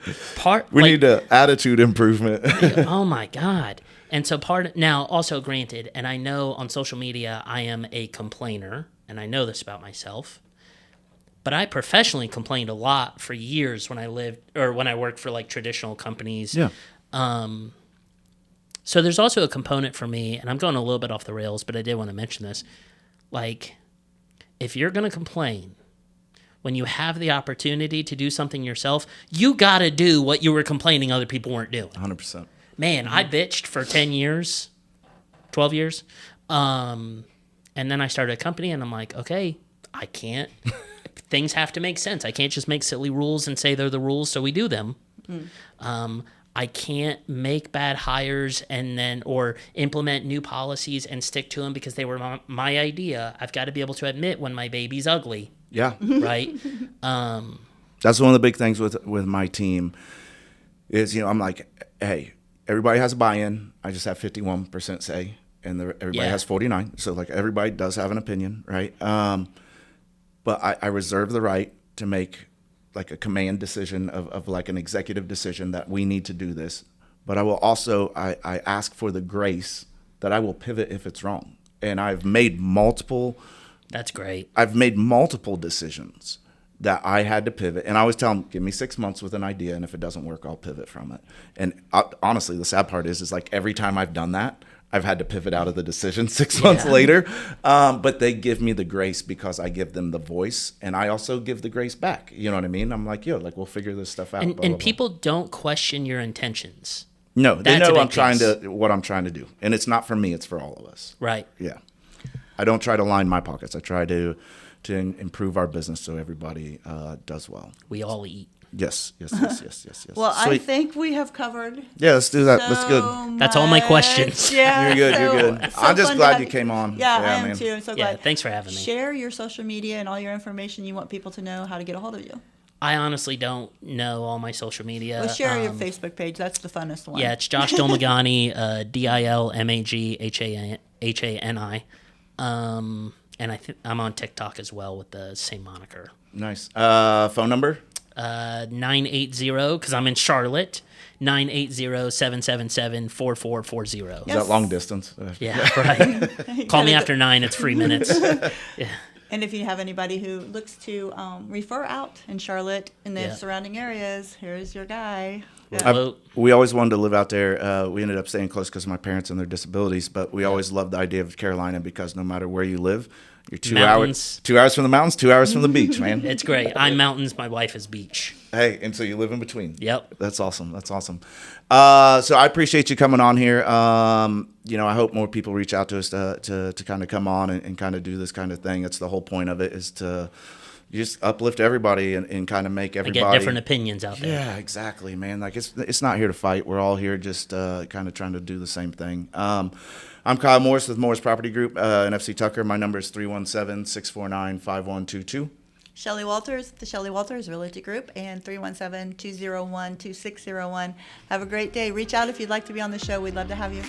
We need an attitude improvement. Oh, my God. And so now, also granted, and I know on social media I am a complainer, and I know this about myself. But I professionally complained a lot for years when I worked for like traditional companies. Yeah. So there's also a component for me, and I'm going a little bit off the rails, but I did want to mention this. Like, if you're going to complain when you have the opportunity to do something yourself, you got to do what you were complaining other people weren't doing. 100%. Man, I bitched for 10 years, 12 years. And then I started a company, and I'm like, okay, I can't. Things have to make sense. I can't just make silly rules and say they're the rules, so we do them. I can't make bad hires or implement new policies and stick to them because they were my idea. I've got to be able to admit when my baby's ugly. Yeah. Right? That's one of the big things with my team is, I'm like, hey, everybody has a buy-in. I just have 51% say, and everybody has 49. So like everybody does have an opinion, right? But I reserve the right to make like a command decision of like an executive decision that we need to do this. But I will also, I ask for the grace that I will pivot if it's wrong. And I've made multiple. That's great. I've made multiple decisions that I had to pivot. And I always tell them, give me 6 months with an idea, and if it doesn't work, I'll pivot from it. And honestly, the sad part is like every time I've done that, I've had to pivot out of the decision 6 months later. But they give me the grace because I give them the voice, and I also give the grace back. You know what I mean? I'm like, like we'll figure this stuff out. And, blah, blah, blah. people don't question your intentions. No, they That's a know big what I'm trying to do. And it's not for me, it's for all of us. Right. Yeah. I don't try to line my pockets. I try to improve our business so everybody does well. We all eat. Yes. Well, Sweet. I think we have covered. Yeah, let's do that. That's good. That's all my questions. Yeah, You're good. so I'm just fun to glad have you came on. Yeah, I am man. too. I'm so Yeah, glad. thanks for having me. Share your social media and all your information you want people to know how to get a hold of you. I honestly don't know all my social media. Well, share your Facebook page. That's the funnest one. Yeah, it's Josh Dilmaghani, Dilmaghani. And I'm on TikTok as well with the same moniker. Nice. Phone number? 980, because I'm in Charlotte, 980-777-4440. Is that long distance? Yeah, right. Call me after 9. It's free minutes. Yeah. And if you have anybody who looks to refer out in Charlotte and the surrounding areas, here's your guy. Yeah. We always wanted to live out there. We ended up staying close because of my parents and their disabilities, but we always loved the idea of Carolina because no matter where you live, you're 2 hours from the mountains, 2 hours from the beach, man. It's great. I'm mountains. My wife is beach. Hey, and so you live in between. Yep. That's awesome. So I appreciate you coming on here. I hope more people reach out to us to kind of come on and kind of do this kind of thing. That's the whole point of it, is to just uplift everybody and kind of make everybody get different opinions out there. Yeah, exactly, man. Like it's not here to fight. We're all here just kind of trying to do the same thing. I'm Kyle Morris with Morris Property Group, NFC Tucker. My number is 317-649-5122. Shelly Walters, the Shelly Walters Realty Group, and 317-201-2601. Have a great day. Reach out if you'd like to be on the show. We'd love to have you.